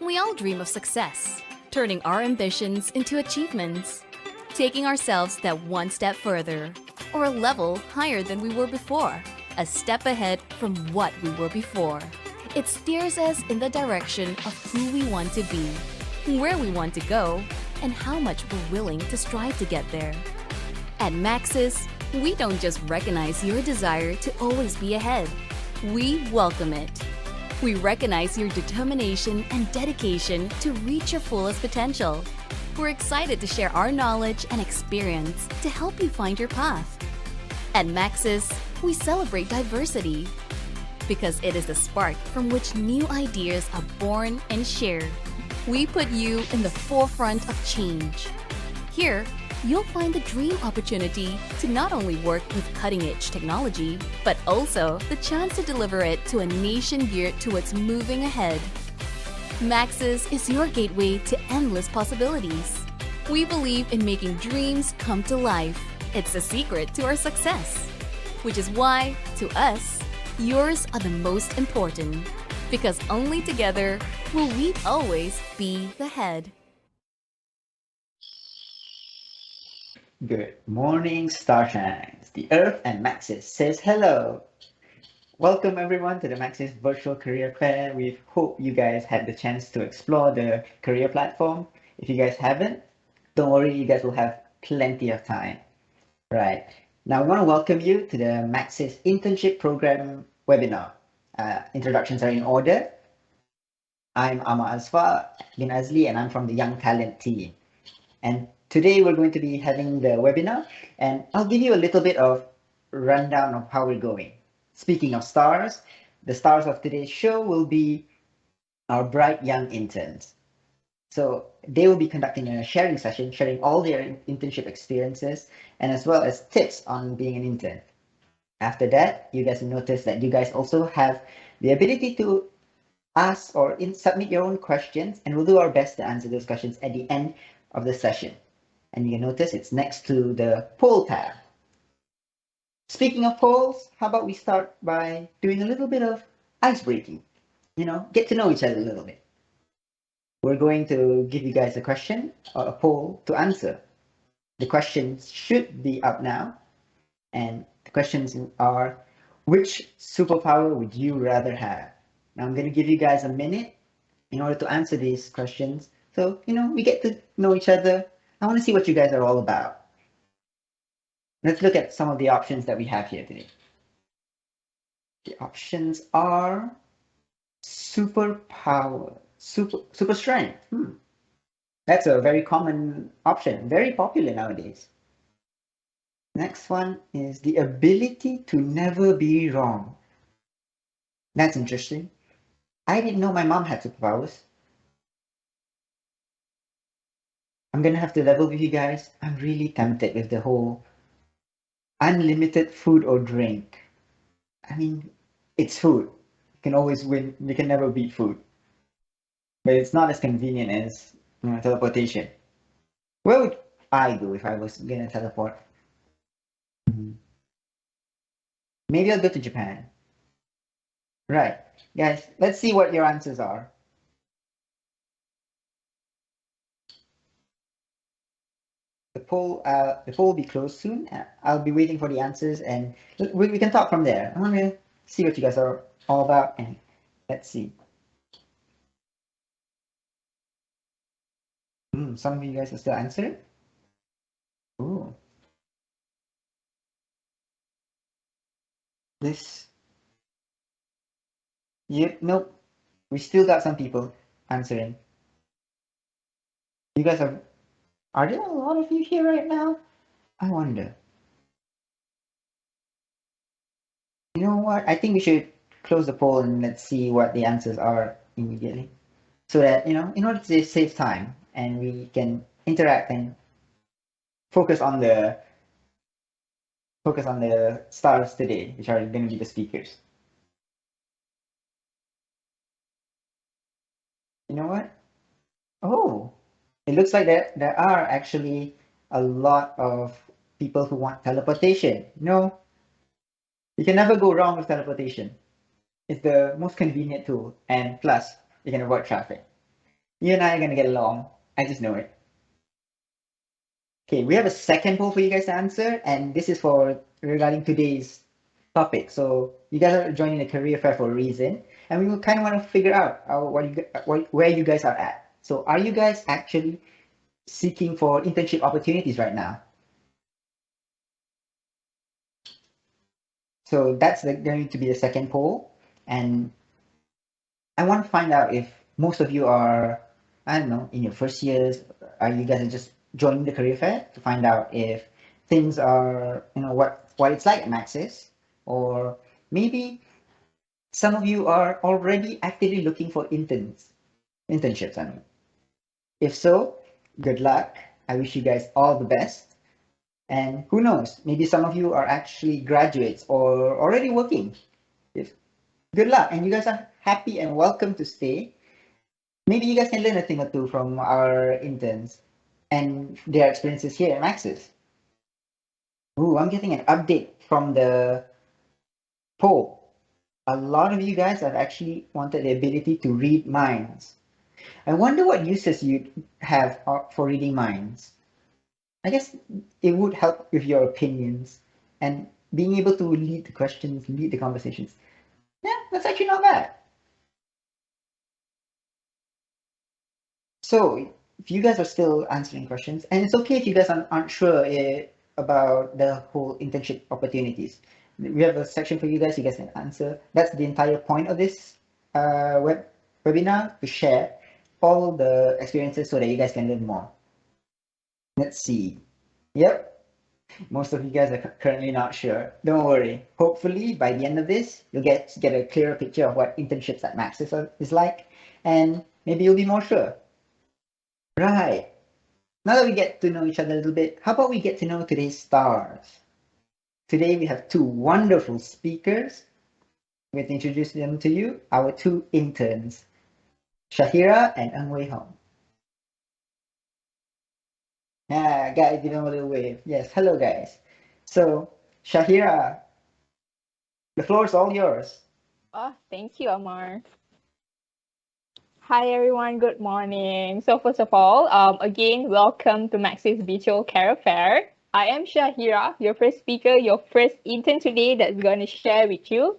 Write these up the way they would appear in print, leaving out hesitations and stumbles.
We all dream of success, turning our ambitions into achievements, taking ourselves that one step further, or a level higher than we were before, a step ahead from what we were before. It steers us in the direction of who we want to be, where we want to go, and how much we're willing to strive to get there. At Maxis, we don't just recognize your desire to always be ahead. We welcome it. We recognize your determination and dedication to reach your fullest potential. We're excited to share our knowledge and experience to help you find your path. At Maxis, we celebrate diversity because it is the spark from which new ideas are born and shared. We put you in the forefront of change. Here, you'll find the dream opportunity to not only work with cutting-edge technology, but also the chance to deliver it to a nation geared towards moving ahead. Maxis is your gateway to endless possibilities. We believe in making dreams come to life. It's the secret to our success, which is why, to us, yours are the most important, because only together will we always be the head. Good morning, Starshines. The Earth and Maxis says hello. Welcome everyone to the Maxis Virtual Career Fair. We hope you guys had the chance to explore the career platform. If you guys haven't, don't worry, you guys will have plenty of time. Right. Now we want to welcome you to the Maxis Internship Program webinar. Introductions are in order. I'm Amma Asfa bin Azli and I'm from the Young Talent team. And today we're going to be having the webinar, and I'll give you a little bit of rundown of how we're going. Speaking of stars, the stars of today's show will be our bright young interns. So they will be conducting a sharing session, sharing all their internship experiences, and as well as tips on being an intern. After that, you guys will notice that you guys also have the ability to ask or submit your own questions, and we'll do our best to answer those questions at the end of the session. And you can notice it's next to the poll tab. Speaking of polls, how about we start by doing a little bit of ice breaking? Get to know each other a little bit. We're going to give you guys a question or a poll to answer. The questions should be up now. And the questions are, which superpower would you rather have? Now I'm going to give you guys a minute in order to answer these questions. So, we get to know each other. I want to see what you guys are all about. Let's look at some of the options that we have here today. The options are superpower, super strength. That's a very common option, very popular nowadays. Next one is the ability to never be wrong. That's interesting. I didn't know my mom had superpowers. I'm gonna have to level with you guys. I'm really tempted with the whole unlimited food or drink. I mean, it's food. You can always win. You can never beat food. But it's not as convenient as teleportation. Where would I go if I was gonna teleport? Maybe I'll go to Japan. Right, guys. Let's see what your answers are. The poll will be closed soon. I'll be waiting for the answers, and we can talk from there. I want to see what you guys are all about, and let's see. Some of you guys are still answering. Ooh. Nope. We still got some people answering. You guys are there a lot of you here right now? I wonder. You know what? I think we should close the poll and let's see what the answers are immediately. So that, in order to save time and we can interact and focus on the stars today, which are going to be the speakers. You know what? Oh, it looks like there are actually a lot of people who want teleportation. You can never go wrong with teleportation. It's the most convenient tool, and plus, you can avoid traffic. You and I are gonna get along. I just know it. Okay, we have a second poll for you guys to answer, and this is for regarding today's topic. So you guys are joining the career fair for a reason, and we kind of want to figure out where you guys are at. So are you guys actually seeking for internship opportunities right now? So that's going to be the second poll, and I want to find out if most of you are, I don't know, in your first years, are you guys are just joining the career fair to find out if things are, what it's like at Maxis, or maybe some of you are already actively looking for internships, I mean. If so, good luck. I wish you guys all the best. And who knows, maybe some of you are actually graduates or already working. If good luck, and you guys are happy and welcome to stay. Maybe you guys can learn a thing or two from our interns and their experiences here at Maxis. Ooh, I'm getting an update from the poll. A lot of you guys have actually wanted the ability to read minds. I wonder what uses you have for reading minds. I guess it would help with your opinions and being able to lead the questions, lead the conversations. Yeah, that's actually not bad. So, if you guys are still answering questions, and it's okay if you guys aren't sure about the whole internship opportunities, we have a section for you guys. You guys can answer. That's the entire point of this webinar, to share all the experiences so that you guys can learn more. Let's see. Yep, most of you guys are currently not sure. Don't worry. Hopefully, by the end of this, you'll get a clearer picture of what internships at Maxis is like, and maybe you'll be more sure. Right. Now that we get to know each other a little bit, how about we get to know today's stars? Today we have two wonderful speakers. I'm going to introduce them to you, our two interns, Shahira and Ang Wei Hong. Yeah, guys, give them a little wave. Yes, hello guys. So, Shahira, the floor is all yours. Oh, thank you, Amar. Hi, everyone. Good morning. So, first of all, again, welcome to Maxis Virtual Career Fair. I am Shahira, your first speaker, your first intern today that's going to share with you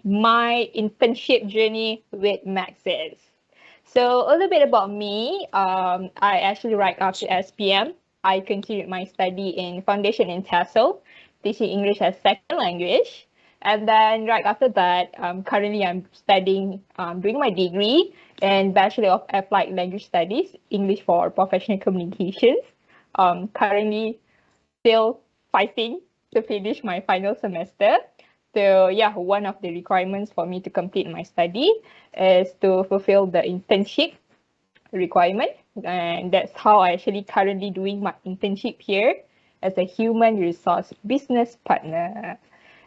my internship journey with Maxis. So, a little bit about me. I actually, right after SPM, I continued my study in Foundation in TESOL, teaching English as second language. And then right after that, currently I'm studying, doing my degree in Bachelor of Applied Language Studies, English for Professional Communications. Currently still fighting to finish my final semester. So yeah, one of the requirements for me to complete my study is to fulfill the internship requirement. And that's how I actually currently doing my internship here as a human resource business partner.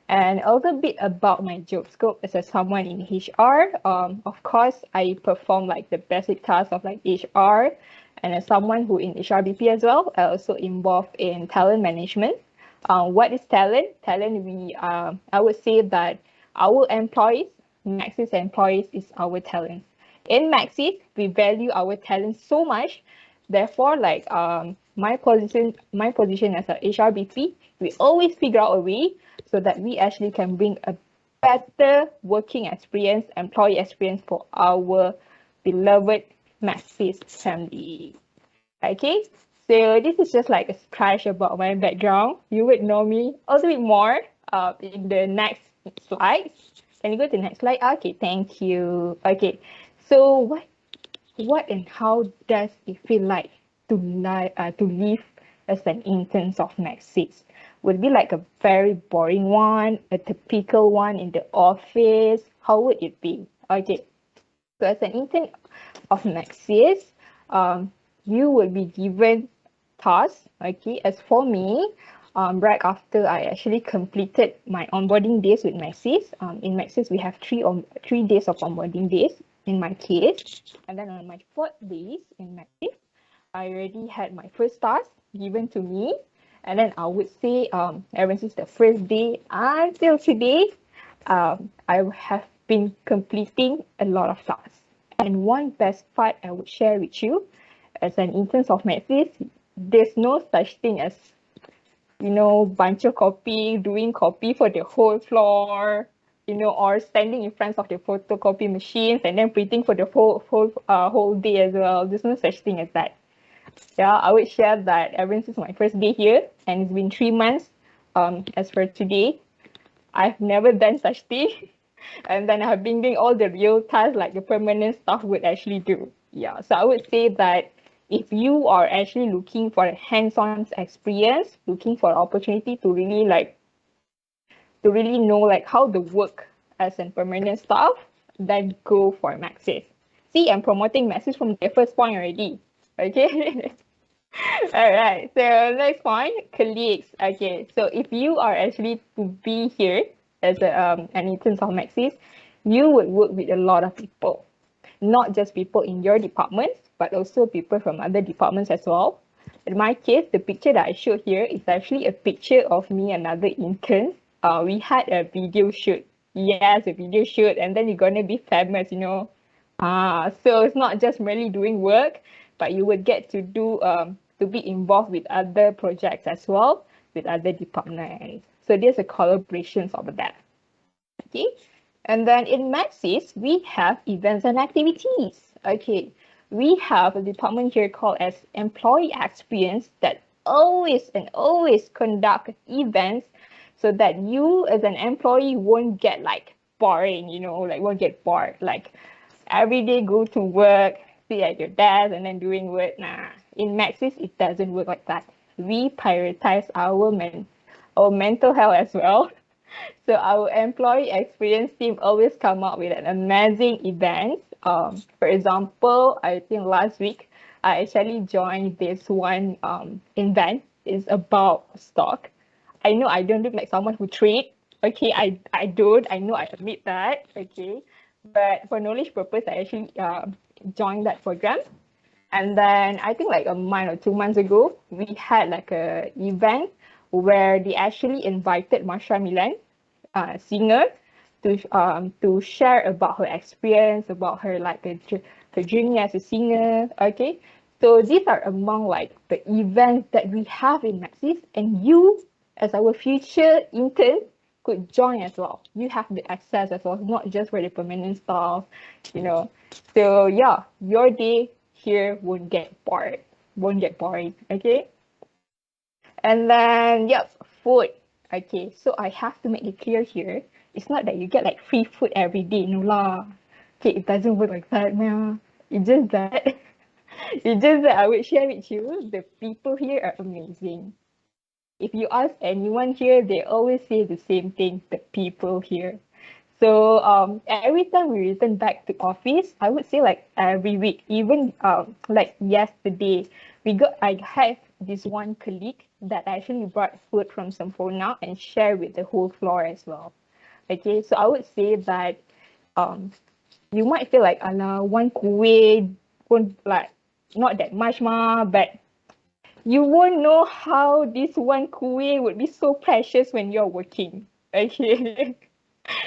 And a little bit about my job scope as a someone in HR. Of course, I perform like the basic tasks of like HR, and as someone who in HRBP as well, I also involved in talent management. What is talent? Talent, I would say that our employees, Maxis employees, is our talent. In Maxis, we value our talent so much. Therefore, like my position as a HRBP, we always figure out a way so that we actually can bring a better working experience, employee experience for our beloved Maxis family. Okay, so this is just like a scratch about my background. You would know me a little bit more in the next slide. Can you go to the next slide? Okay, thank you. Okay, so what and how does it feel like to live as an intern of Maxis? Would it be like a very boring one, a typical one in the office? How would it be? Okay, so as an intern of Maxis, you will be given tasks. Okay, as for me, right after I actually completed my onboarding days with Maxis, in Maxis we have 3 days of onboarding days in my case, and then on my 4th days in Maxis, I already had my first task given to me, and then I would say, ever since the first day until today, I have been completing a lot of tasks. And one best part I would share with you as an intern of Maxis, there's no such thing as, bunch of copy, doing copy for the whole floor, or standing in front of the photocopy machines and then printing for the whole day as well. There's no such thing as that. Yeah, I would share that ever since my first day here, and it's been 3 months. As for today, I've never done such thing, and then I've been doing all the real tasks like the permanent staff would actually do. Yeah, so I would say that if you are actually looking for a hands-on experience, looking for opportunity to really know like how to work as a permanent staff, then go for Maxis. See, I'm promoting Maxis from the first point already. Okay. All right. So next point, colleagues. Okay. So if you are actually to be here as an intern of Maxis, you would work with a lot of people, not just people in your department, but also people from other departments as well. In my case, the picture that I showed here is actually a picture of me and another intern. We had a video shoot. Yes, a video shoot, and then you're gonna be famous. So it's not just merely doing work, but you would get to do to be involved with other projects as well, with other departments. So there's a collaborations of that. Okay. And then in Maxis, we have events and activities. Okay. We have a department here called as employee experience that always and always conduct events so that you as an employee won't get like boring, like won't get bored. Like every day go to work, sit at your desk and then doing work. Nah, in Maxis, it doesn't work like that. We prioritize our mental health as well. So our employee experience team always come up with an amazing event. For example, I think last week I actually joined this one event. It's about stock. I know I don't look like someone who trade. Okay, I don't. I know I admit that. Okay, but for knowledge purpose, I actually joined that program. And then I think like a month or 2 months ago, we had like a event where they actually invited Marsha Milan, singer, to share about her experience, about her her journey as a singer. Okay, so these are among like the events that we have in Maxis, and you, as our future intern, could join as well. You have the access as well, not just for the permanent staff, you know. So yeah, your day here won't get boring. Okay. And then, yep, food. Okay, so I have to make it clear here. It's not that you get like free food every day, no lah. Okay, it doesn't work like that, man. It's just that, it's just that I would share with you, the people here are amazing. If you ask anyone here, they always say the same thing, the people here. So every time we return back to office, I would say like every week, even like yesterday, I have this one colleague that actually brought food from Semphona and share with the whole floor as well. Okay, so I would say that um you might feel like one kuih won't like not that much but you won't know how this one kuih would be so precious when you're working. Okay.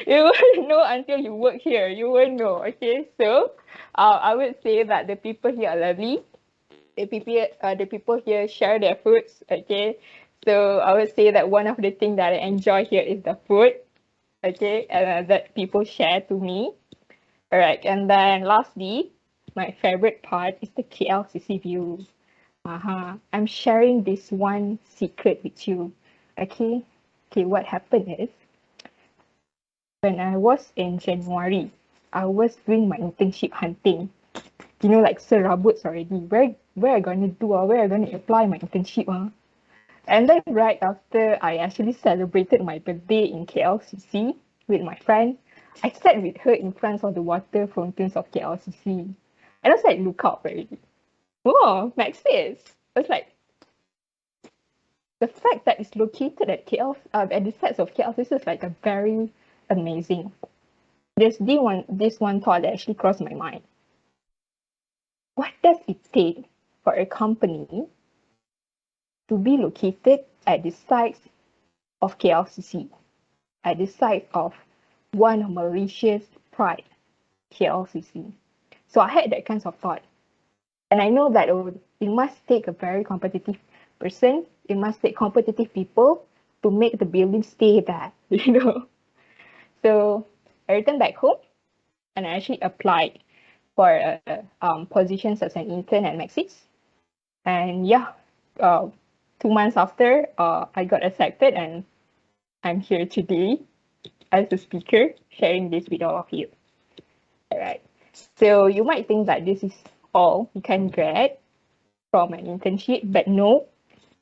You won't know until you work here. You won't know. Okay, so I would say that the people here are lovely. The people here share their foods. Okay, so I would say that one of the things that I enjoy here is the food. Okay, and that people share to me. All right, and then lastly, my favorite part is the KLCC view. I'm sharing this one secret with you. Okay, what happened is, when I was in January, I was doing my internship hunting. Like serabut already. Where I gonna do where I gonna apply my internship And then right after I actually celebrated my birthday in KLCC with my friend, I sat with her in front of the water fountains of KLCC. And I was like, look out already. Oh, Maxis. I was like, the fact that it's located at at the sides of KLCC is like a very amazing. There's this one thought that actually crossed my mind. What does it take for a company to be located at the sites of KLCC, at the site of one of Malaysia's pride, KLCC? So I had that kind of thought. And I know that it must take a very competitive person, it must take competitive people to make the building stay there, So I returned back home and I actually applied for positions as an intern at Maxis. And yeah, uh, 2 months after, I got accepted and I'm here today as a speaker sharing this with all of you. All right. So you might think that this is all you can get from an internship, but no,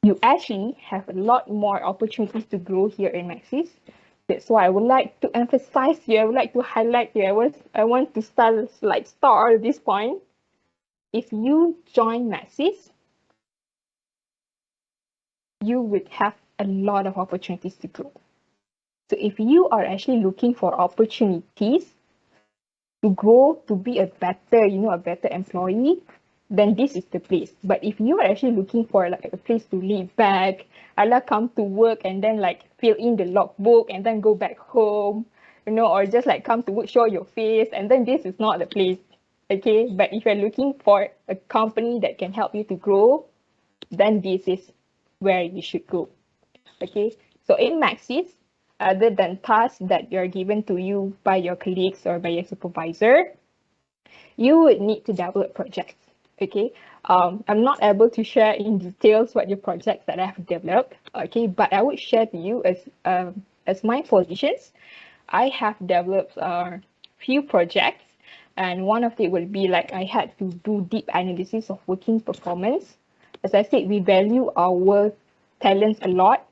you actually have a lot more opportunities to grow here in Maxis. That's why I would like to emphasize here, I would like to highlight here, I want to start at this point. If you join Maxis, you would have a lot of opportunities to grow. So if you are actually looking for opportunities to grow, to be a better, a better employee, then this is the place. But if you are actually looking for like a place to live back, Allah come to work and then like fill in the logbook and then go back home, or just like come to work, show your face, and then this is not the place. Okay, but if you're looking for a company that can help you to grow, then this is where you should go. Okay, so in Maxis, other than tasks that are given to you by your colleagues or by your supervisor, you would need to develop projects. Okay, I'm not able to share in details what your projects that I have developed. Okay, but I would share to you as my positions. I have developed a few projects, and one of it will be like I had to do deep analysis of working performance. As I said, we value our talents a lot,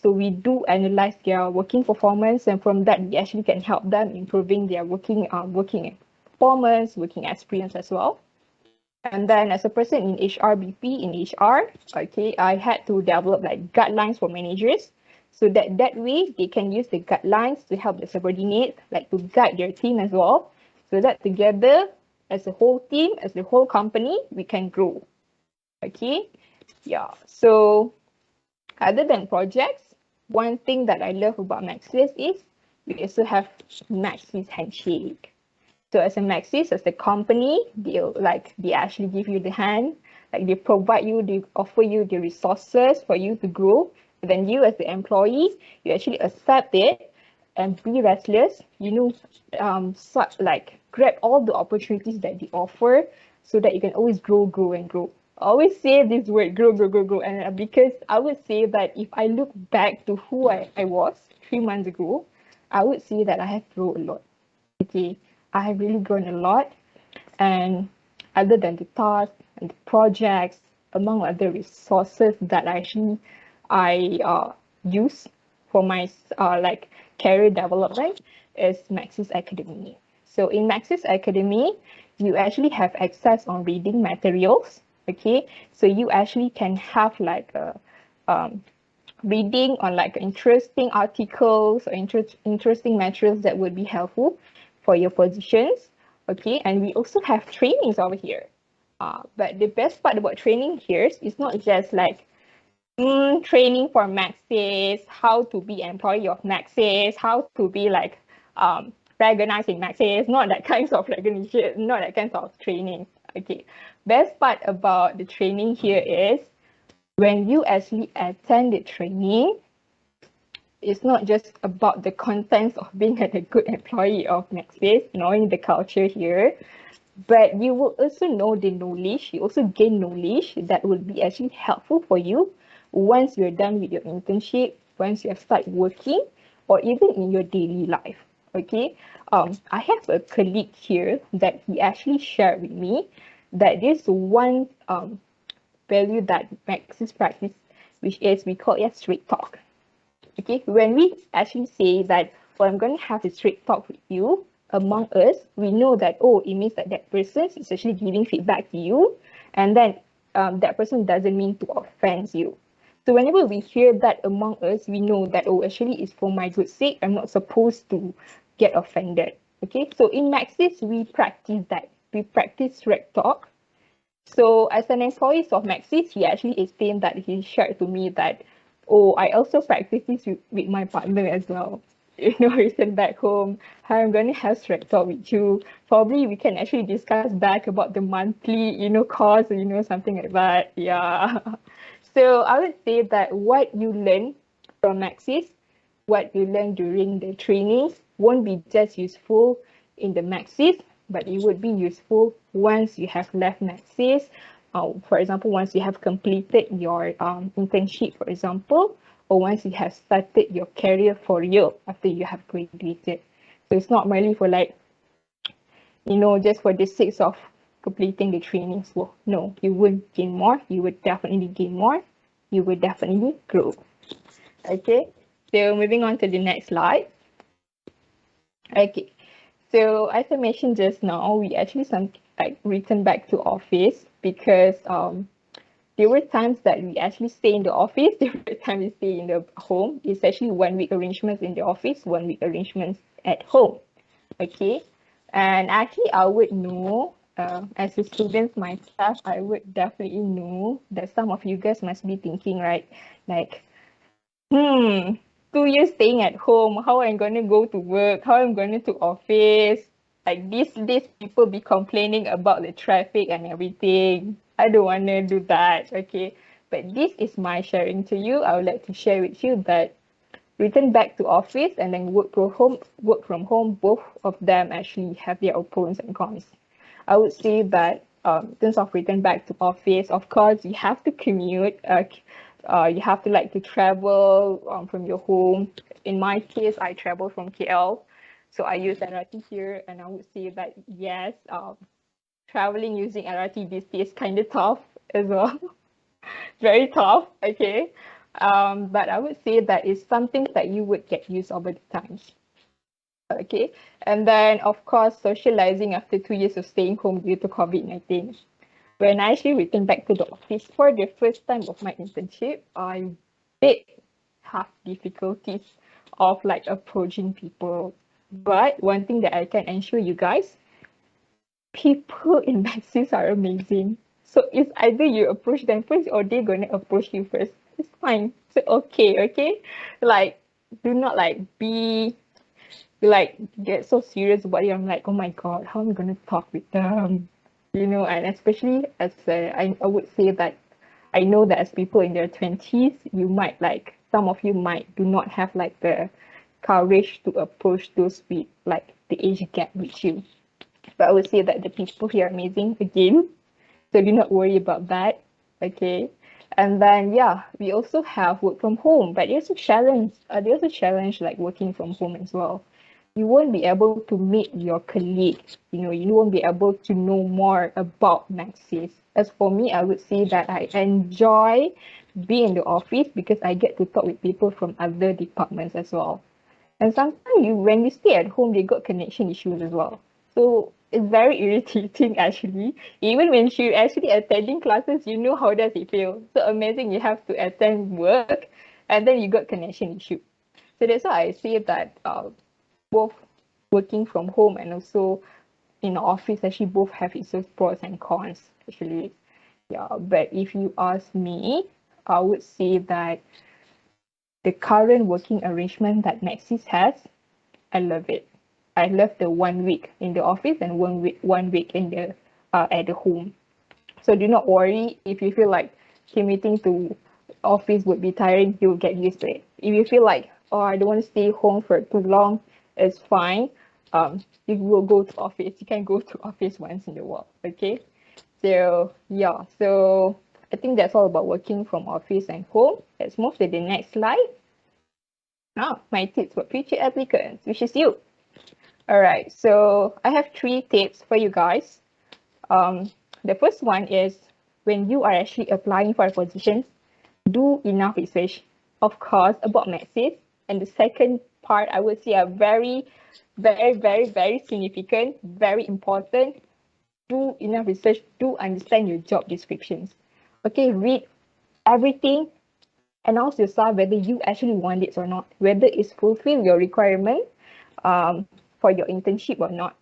so we do analyze their working performance, and from that we actually can help them improving their working performance, working experience as well. And then as a person in HRBP, in HR, okay, I had to develop like guidelines for managers so that way they can use the guidelines to help the subordinate, like to guide their team as well, so that together as a whole team, as the whole company, we can grow. Okay, yeah. So other than projects, one thing that I love about Maxis is we also have Maxis Handshake. So as a Maxis, as a company, they actually give you the hand, like they provide you, they offer you the resources for you to grow. And then you as the employee, you actually accept it and be restless, grab all the opportunities that they offer so that you can always grow and grow. I always say this word, grow. And because I would say that if I look back to who I was 3 months ago, I would say that I have grown a lot. Okay, I have really grown a lot. And other than the tasks and the projects, among other resources that I use for my career development is Maxis Academy. So in Maxis Academy, you actually have access on reading materials. Okay, so you actually can have like a reading on like interesting articles or interesting materials that would be helpful for your positions. Okay, and we also have trainings over here. But the best part about training here is not just like training for Maxis, how to be employee of Maxis, how to be like recognized in Maxis, not that kinds of recognition, not that kinds of training. Okay, best part about the training here is when you actually attend the training, it's not just about the contents of being a good employee of Maxis, knowing the culture here, but you will also know the knowledge, you also gain knowledge that will be actually helpful for you once you're done with your internship, once you have started working, or even in your daily life. Okay, I have a colleague here that he actually shared with me that this one value that Maxis practice, which is we call it straight talk. Okay, when we actually say that, well, I'm going to have a straight talk with you among us, we know that, oh, it means that that person is actually giving feedback to you, and then that person doesn't mean to offend you. So whenever we hear that among us, we know that, oh, actually it's for my good sake. I'm not supposed to get offended. Okay, so in Maxis, we practice that. We practice straight talk. So as an employee of Maxis, he actually explained that he shared to me that, oh, I also practice this with my partner as well. return back home, how I'm gonna have straight talk with you. Probably we can actually discuss back about the monthly, cost, something like that. Yeah. So I would say that what you learn from Maxis, what you learn during the trainings won't be just useful in the Maxis, but it would be useful once you have left Maxis. For example, once you have completed your internship, for example, or once you have started your career for real after you have graduated. So it's not merely for like, just for the sake of completing the trainings. Well, no, you would gain more. You would definitely gain more. You would definitely grow. Okay, so moving on to the next slide. Okay, so as I mentioned just now, we actually returned back to office because there were times that we actually stay in the office, there were times we stay in the home. It's actually 1 week arrangements in the office, 1 week arrangements at home. Okay, and actually I would know, as a student myself, I would definitely know that some of you guys must be thinking, right, like, 2 years staying at home, how I'm gonna go to work, how I'm going to office. Like these days, people be complaining about the traffic and everything. I don't wanna do that, okay? But this is my sharing to you. I would like to share with you that return back to office and then work from home, both of them actually have their pros and cons. I would say that in terms of return back to office, of course, you have to commute. You have to like to travel from your home. In my case, I travel from KL, so I use LRT here, and I would say that yes, traveling using LRT these days kind of tough as well. Very tough. Okay, but I would say that it's something that you would get used over the time. Okay, and then of course socializing after 2 years of staying home due to COVID-19. When I actually returned back to the office for the first time of my internship, I did have difficulties of like approaching people. But one thing that I can ensure you guys, people in Maxis are amazing. So it's either you approach them first or they're gonna approach you first. It's fine. So okay. Like do not like be like get so serious about it. I'm like, oh my god, how am I gonna talk with them? And especially as I would say that I know that as people in their 20s, you might like some of you might do not have like the courage to approach those with like the age gap with you. But I would say that the people here are amazing again. So do not worry about that. Okay. And then yeah, we also have work from home, but there's a challenge like working from home as well. You won't be able to meet your colleagues. You won't be able to know more about Maxis. As for me, I would say that I enjoy being in the office because I get to talk with people from other departments as well. And sometimes when you stay at home, they got connection issues as well. So it's very irritating actually. Even when you actually attending classes, how does it feel? So amazing you have to attend work and then you got connection issue. So that's why I say that both working from home and also in the office actually both have its own pros and cons actually. Yeah, but if you ask me, I would say that the current working arrangement that Maxis has, I love it. I love the 1 week in the office and 1 week in the at the home. So do not worry if you feel like commuting to office would be tiring, you'll get used to it. If you feel like, oh, I don't want to stay home for too long, it's fine. You will go to office. You can go to office once in a while. Okay. So yeah. So I think that's all about working from office and home. Let's move to the next slide. Now, my tips for future applicants, which is you. All right. So I have 3 tips for you guys. The first one is when you are actually applying for a position, do enough research, of course, about Maxis. And the second part, I would say, are very, very, very, very significant, very important. Do enough research, do understand your job descriptions. Okay, read everything and ask yourself whether you actually want it or not, whether it's fulfill your requirement for your internship or not.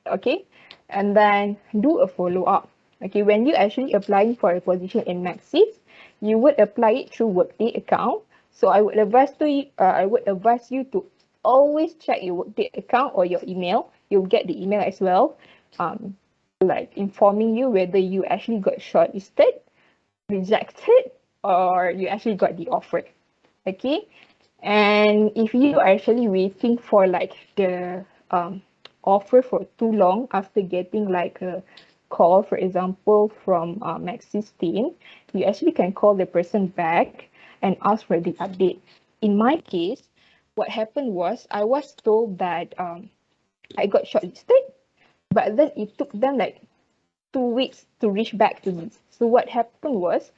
Okay, and then do a follow-up. Okay, when you actually applying for a position in Maxis, you would apply it through Workday account. So I would advise you to always check your Workday account or your email. You'll get the email as well, like informing you whether you actually got shortlisted, rejected, or you actually got the offer. Okay, and if you are actually waiting for like the offer for too long after getting like a call, for example, from Maxis team, you actually can call the person back and ask for the update. In my case, what happened was I was told that I got shortlisted, but then it took them like 2 weeks to reach back to me. So what happened was,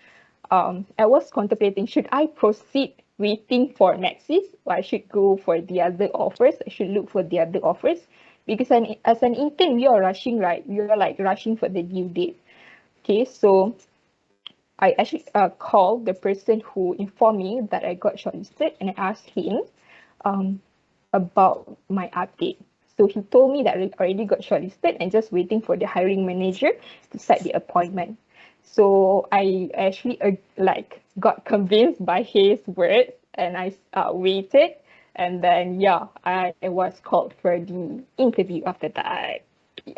I was contemplating, should I proceed waiting for Maxis, or I should go for the other offers? I should look for the other offers because as an intern, we are rushing, right? We are like rushing for the due date. Okay, so I actually called the person who informed me that I got shortlisted, and I asked him um, about my update. So he told me that I already got shortlisted and just waiting for the hiring manager to set the appointment. So I actually like got convinced by his words, and I waited, and then yeah, I was called for the interview after that. Yeah.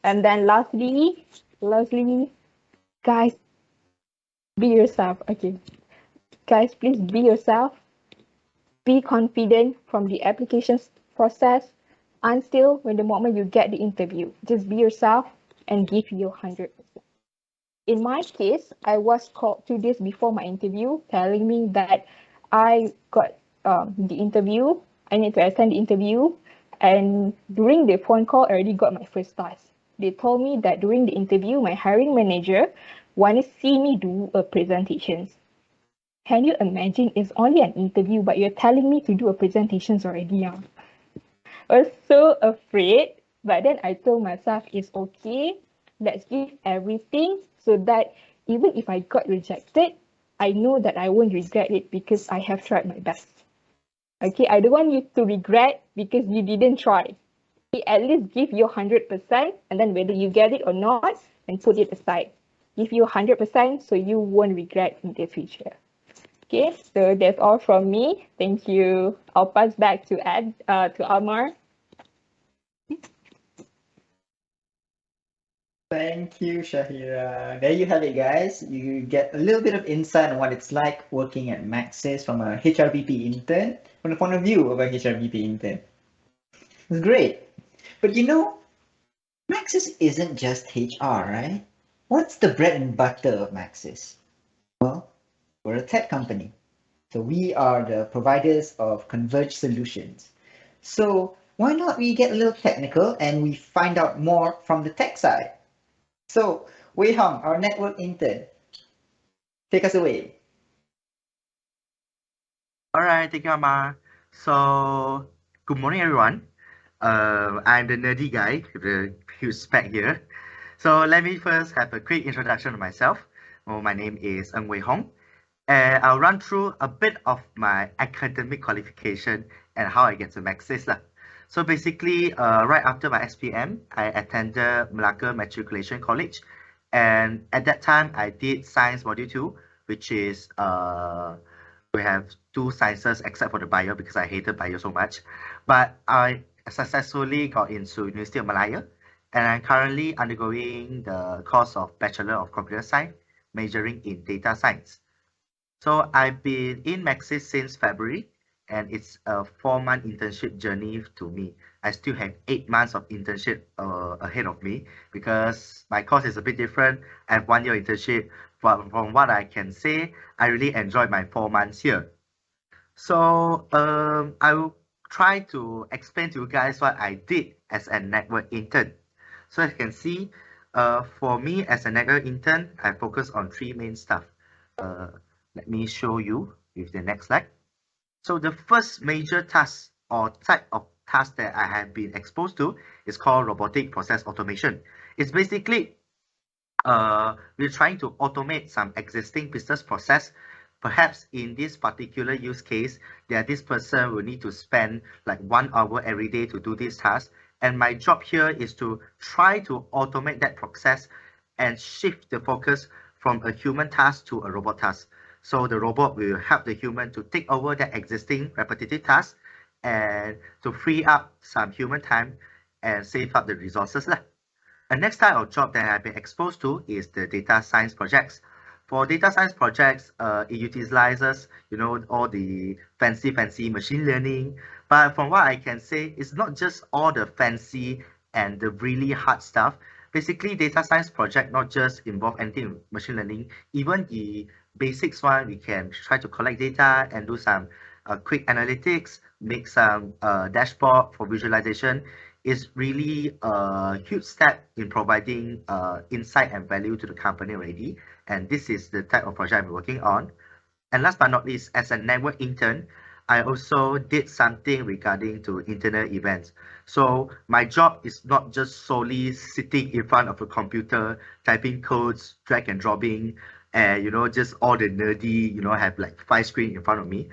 And then lastly, guys, be yourself. Okay, guys, please be yourself. Be confident from the applications process until when the moment you get the interview. Just be yourself and give your 100%. In my case, I was called 2 days before my interview, telling me that I got the interview. I need to attend the interview. And during the phone call, I already got my first task. They told me that during the interview, my hiring manager want to see me do a presentation. Can you imagine? It's only an interview, but you're telling me to do a presentations already. I was so afraid, but then I told myself it's okay. Let's give everything so that even if I got rejected, I know that I won't regret it because I have tried my best. Okay, I don't want you to regret because you didn't try. Okay, at least give your 100%, and then whether you get it or not, then put it aside. Give you 100% so you won't regret in the future. Okay, so that's all from me. Thank you. I'll pass back to Amar. Thank you, Shahira. There you have it, guys. You get a little bit of insight on what it's like working at Maxis from a HRBP intern, from the point of view of a HRBP intern. It's great. But you know, Maxis isn't just HR, right? What's the bread and butter of Maxis? Well, we're a tech company. So we are the providers of converged solutions. So why not we get a little technical and we find out more from the tech side? So Wei Hong, our network intern, take us away. All right, thank you, Amar. So, good morning, everyone. I'm the nerdy guy with the huge spec here. So, let me first have a quick introduction of myself. Well, my name is Ng Wei Hong, and I'll run through a bit of my academic qualification and how I get to Maxis lah. So, basically, right after my SPM, I attended Malacca Matriculation College, and at that time, I did Science Module 2, which is we have two sciences except for the bio because I hated bio so much. But I successfully got into University of Malaya, and I'm currently undergoing the course of Bachelor of Computer Science, majoring in data science. So I've been in Maxis since February, and it's a 4-month internship journey to me. I still have 8 months of internship ahead of me because my course is a bit different. I have 1 year internship, but from what I can say, I really enjoyed my 4 months here. So I will try to explain to you guys what I did as a network intern. So as you can see, for me as a network intern, I focus on 3 main stuff. Let me show you with the next slide. So the first major task or type of task that I have been exposed to is called robotic process automation. It's basically we're trying to automate some existing business process. Perhaps in this particular use case, this person will need to spend like 1 hour every day to do this task. And my job here is to try to automate that process and shift the focus from a human task to a robot task. So the robot will help the human to take over that existing repetitive task and to free up some human time and save up the resources lah. The next type of job that I've been exposed to is the data science projects. For data science projects, it utilizes, all the fancy machine learning. But from what I can say, it's not just all the fancy and the really hard stuff. Basically, data science project not just involve anything with machine learning, even the basics one, we can try to collect data and do some quick analytics, make some dashboard for visualization. Is really a huge step in providing insight and value to the company already. And this is the type of project I'm working on. And last but not least, as a network intern, I also did something regarding to internal events. So my job is not just solely sitting in front of a computer, typing codes, drag and dropping, and just all the nerdy, have like 5 screens in front of me.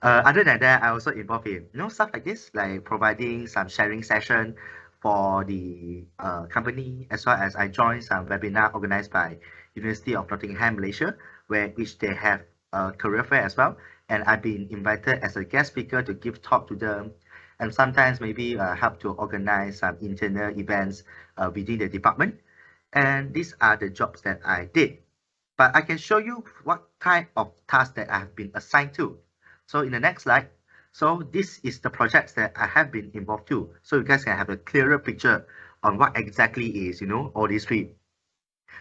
Other than that, I also involved in stuff like this, like providing some sharing session for the company, as well as I joined some webinar organized by University of Nottingham, Malaysia, where which they have a career fair as well. And I've been invited as a guest speaker to give talk to them, and sometimes maybe help to organize some internal events within the department. And these are the jobs that I did. But I can show you what kind of tasks that I have been assigned to. So in the next slide, so this is the projects that I have been involved to. So you guys can have a clearer picture on what exactly is, all these three.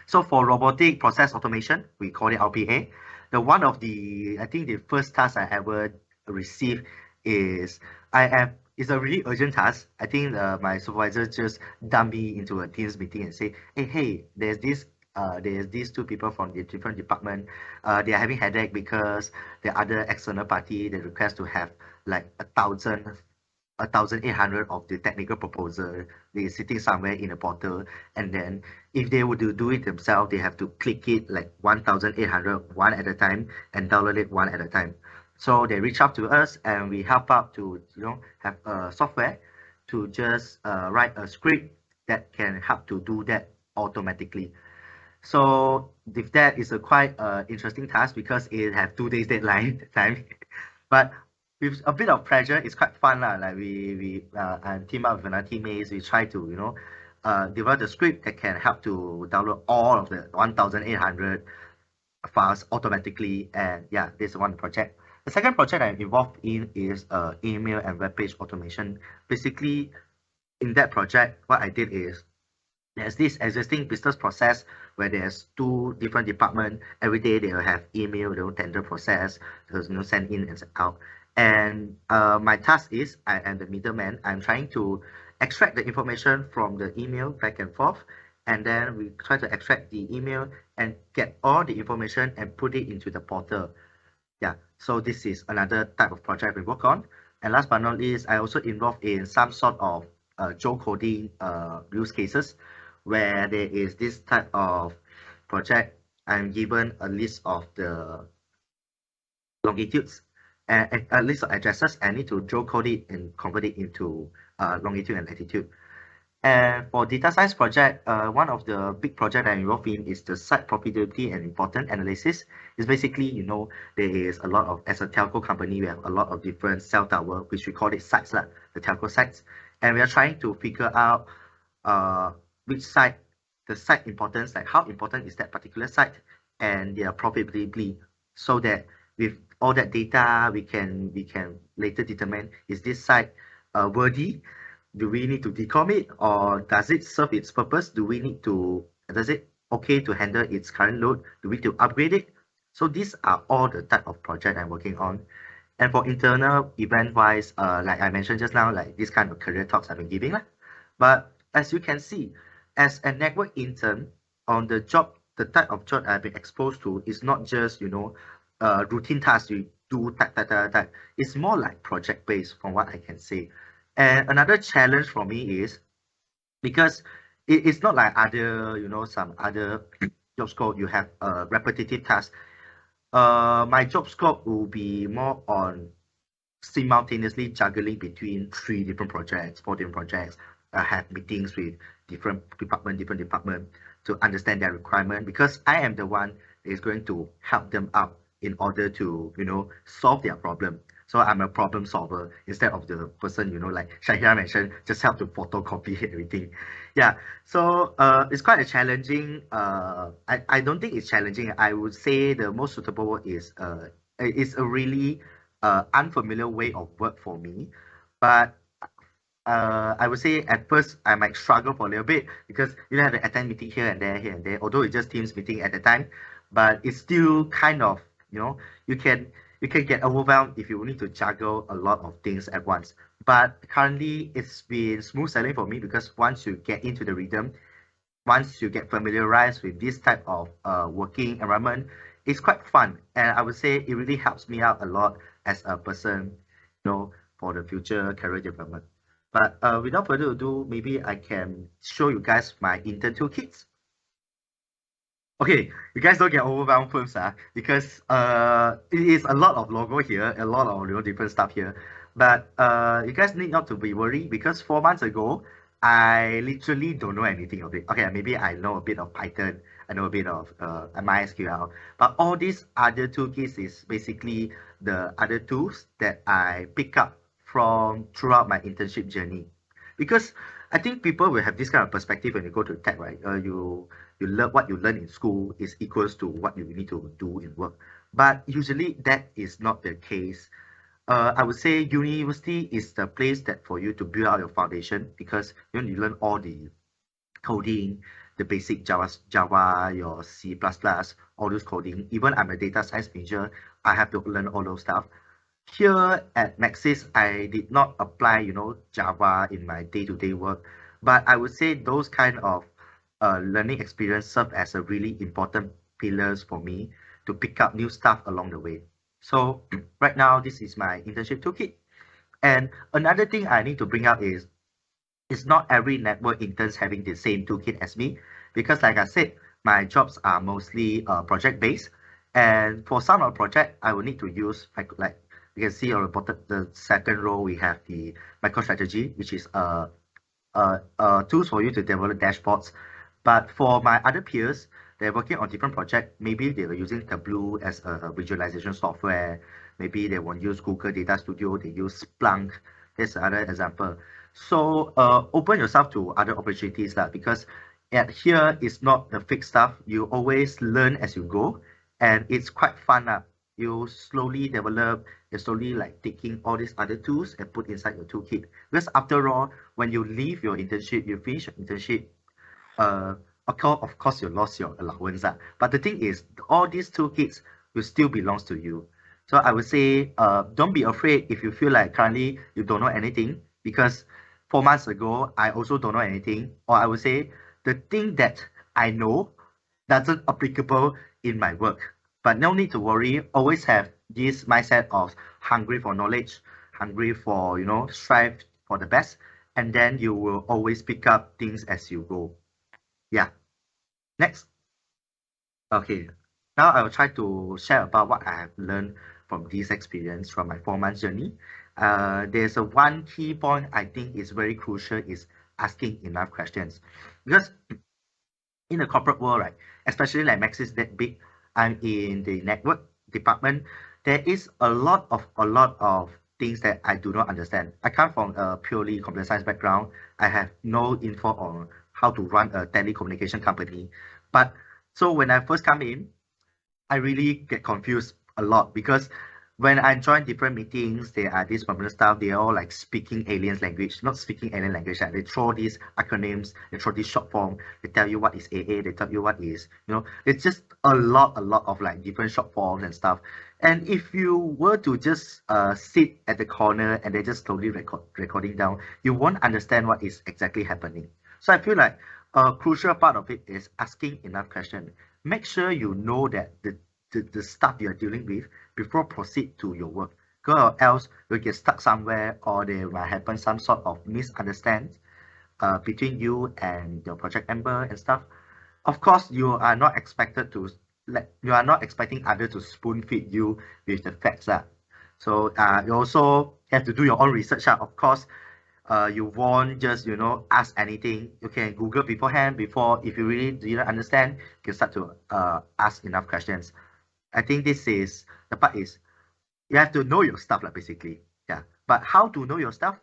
So for robotic process automation, we call it RPA. I think the first task I ever received is it's a really urgent task. I think my supervisor just dumped me into a Teams meeting and say, hey, there's these two people from the different department. They are having headache because the other external party, they request to have like 1,800 of the technical proposal. They're sitting somewhere in a portal, and then if they were to do it themselves, they have to click it like 1,800 one at a time and download it one at a time. So they reach out to us, and we help out to have a software to just write a script that can help to do that automatically. So with that is a quite interesting task because it have 2 days deadline time. But with a bit of pressure, it's quite fun lah. Like we and team up with another teammates, we try to develop the script that can help to download all of the 1,800 files automatically. And yeah, this is one project. The second project I'm involved in is email and web page automation. Basically, in that project, what I did is there's this existing business process where there's 2 different departments. Every day they will have email, tender process, send in and send out. And my task is I am the middleman. I'm trying to extract the information from the email back and forth, and then we try to extract the email and get all the information and put it into the portal. Yeah, so this is another type of project we work on. And last but not least, I also involved in some sort of job coding use cases where there is this type of project. I'm given a list of the longitudes and a list of addresses. I need to geocode it and convert it into longitude and latitude. And for data science project, one of the big project I'm involved in is the site profitability and important analysis. It's basically, there is a lot of, as a telco company, we have a lot of different cell tower, which we call it sites, the telco sites. And we are trying to figure out which site, the site importance, like how important is that particular site and their profitability, so that with all that data, we can later determine, is this site worthy? Do we need to decommit, or does it serve its purpose? Does it okay to handle its current load? Do we need to upgrade it? So these are all the type of project I'm working on. And for internal event wise, like I mentioned just now, like this kind of career talks I've been giving. But as you can see, as a network intern, on the job, the type of job I've been exposed to is not just, routine tasks you do, It's more like project based from what I can say. And another challenge for me is because it's not like other, some other job scope, you have a repetitive task. My job scope will be more on simultaneously juggling between 3 different projects, 4 different projects. I have meetings with different department to understand their requirement, because I am the one that is going to help them out in order to solve their problem. So I'm a problem solver instead of the person, like Shahira mentioned, just help to photocopy everything. Yeah. So it's quite a challenging. I don't think it's challenging. I would say the most suitable word is it's a really unfamiliar way of work for me, but I would say at first I might struggle for a little bit because you have to attend meeting here and there, although it's just Teams meeting at the time, but it's still kind of, you know, you can you can get overwhelmed if you need to juggle a lot of things at once. But currently it's been smooth sailing for me because once you get into the rhythm, once you get familiarized with this type of working environment, it's quite fun. And I would say it really helps me out a lot as a person, for the future career development. But without further ado, maybe I can show you guys my intern toolkits. Okay, you guys don't get overwhelmed first, because it is a lot of logo here, a lot of different stuff here. But you guys need not to be worried because 4 months ago, I literally don't know anything of it. Okay, maybe I know a bit of Python, I know a bit of MySQL, but all these other toolkits is basically the other tools that I pick up from throughout my internship journey. Because I think people will have this kind of perspective when you go to tech, right? You learn what you learn in school is equals to what you need to do in work. But usually that is not the case. I would say university is the place that for you to build out your foundation because you learn all the coding, the basic Java, your C++, all those coding. Even I'm a data science major, I have to learn all those stuff. Here at Maxis, I did not apply, Java in my day-to-day work, but I would say those kind of learning experience serve as a really important pillars for me to pick up new stuff along the way. So right now, this is my internship toolkit. And another thing I need to bring up is it's not every network interns having the same toolkit as me because like I said, my jobs are mostly project based. And for some of the project, I will need to use like you can see on the bottom, the second row, we have the MicroStrategy, which is tools for you to develop dashboards. But for my other peers, they're working on different projects. Maybe they were using Tableau as a visualization software. Maybe they won't use Google Data Studio. They use Splunk. That's another example. So open yourself to other opportunities because at here it's not the fixed stuff. You always learn as you go, and it's quite fun. You slowly develop. You're slowly like taking all these other tools and put inside your toolkit. Because after all, when you leave your internship, you finish your internship, uh, of course you lost your allowance. But the thing is, all these toolkits will still belongs to you. So I would say, don't be afraid if you feel like currently you don't know anything because 4 months ago, I also don't know anything. Or I would say the thing that I know doesn't applicable in my work. But no need to worry. Always have this mindset of hungry for knowledge, hungry for, strive for the best. And then you will always pick up things as you go. Yeah. Next. Okay. Now I will try to share about what I have learned from this experience from my 4 months journey. There's a one key point I think is very crucial is asking enough questions. Because in the corporate world, right, especially like Maxis that big, I'm in the network department. There is a lot of things that I do not understand. I come from a purely computer science background. I have no info on how to run a telecommunication company. But so when I first come in, I really get confused a lot because when I join different meetings, there are these permanent staff, they're all like speaking aliens language, not speaking alien language. They throw these acronyms, they throw this short form, they tell you what is AA, they tell you what is, it's just a lot of like different short forms and stuff. And if you were to just sit at the corner and they just slowly recording down, you won't understand what is exactly happening. So I feel like a crucial part of it is asking enough questions. Make sure you know that the stuff you're dealing with before proceed to your work. Or else you'll get stuck somewhere or there might happen some sort of misunderstanding between you and your project member and stuff. Of course, you are not expected to you are not expecting others to spoon feed you with the facts. So you also have to do your own research. Of course, you won't just ask anything. You can Google beforehand before if you really didn't understand, you can start to ask enough questions. I think this is the part is You have to know your stuff, like, basically. Yeah. But how to know your stuff?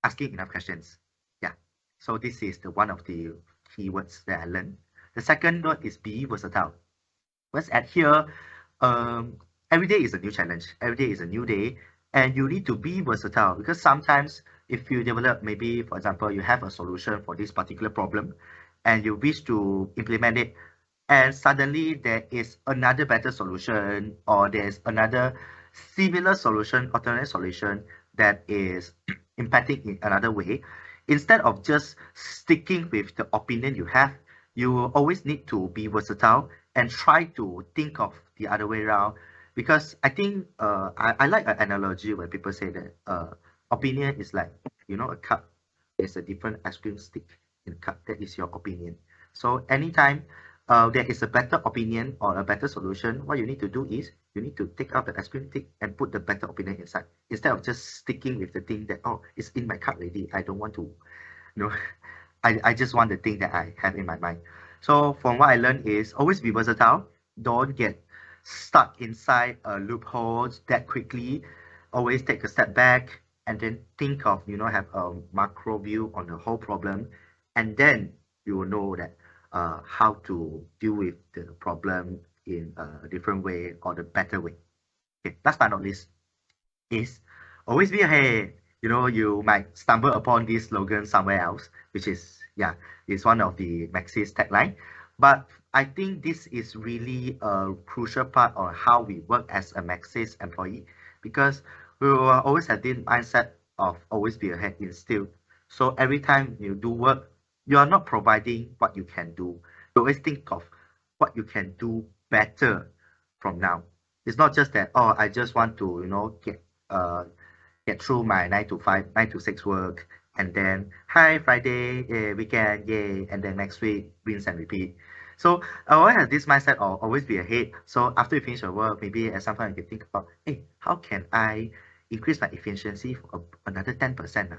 Asking enough questions. Yeah. So this is the one of the keywords that I learned. The second word is be versatile. Let's add here, every day is a new challenge. Every day is a new day, and you need to be versatile, because sometimes if you develop, maybe for example, you have a solution for this particular problem and you wish to implement it, and suddenly there is another better solution, or there's another similar solution, alternate solution that is impacting in another way. Instead of just sticking with the opinion you have, you always need to be versatile and try to think of the other way around. Because I think I like an analogy when people say that opinion is like, a cup. There's a different ice cream stick in the cup. That is your opinion. So anytime there is a better opinion or a better solution, what you need to do is you need to take out the ice cream stick and put the better opinion inside, instead of just sticking with the thing that, oh, it's in my cup already, I don't want to, I just want the thing that I have in my mind. So from what I learned is always be versatile. Don't get stuck inside loopholes that quickly. Always take a step back and then think of, have a macro view on the whole problem, and then you will know that how to deal with the problem in a different way or the better way. Okay, last but not least is always be ahead. You might stumble upon this slogan somewhere else, which is, is one of the Maxis tagline. But I think this is really a crucial part on how we work as a Maxis employee, because we will always have this mindset of always be ahead instilled. So every time you do work, you are not providing what you can do. You always think of what you can do better from now. It's not just that, oh, I just want to, get through my 9 to 6 work, and then hi Friday, weekend, yay, and then next week rinse and repeat. So I always have this mindset of always be ahead. So after you finish your work, maybe at some point you can think about, hey, how can I increase my efficiency for another 10%?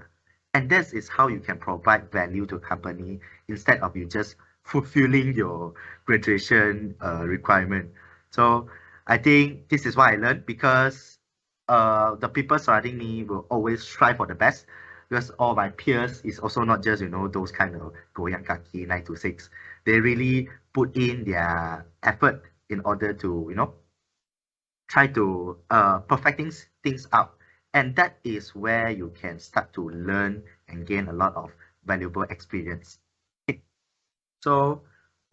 And this is how you can provide value to a company, instead of you just fulfilling your graduation requirement. So I think this is what I learned, because the people surrounding me will always strive for the best, because all my peers is also not just, those kind of goyang kaki 9 to 6. They really put in their effort in order to, try to perfect things out. And that is where you can start to learn and gain a lot of valuable experience. Okay. So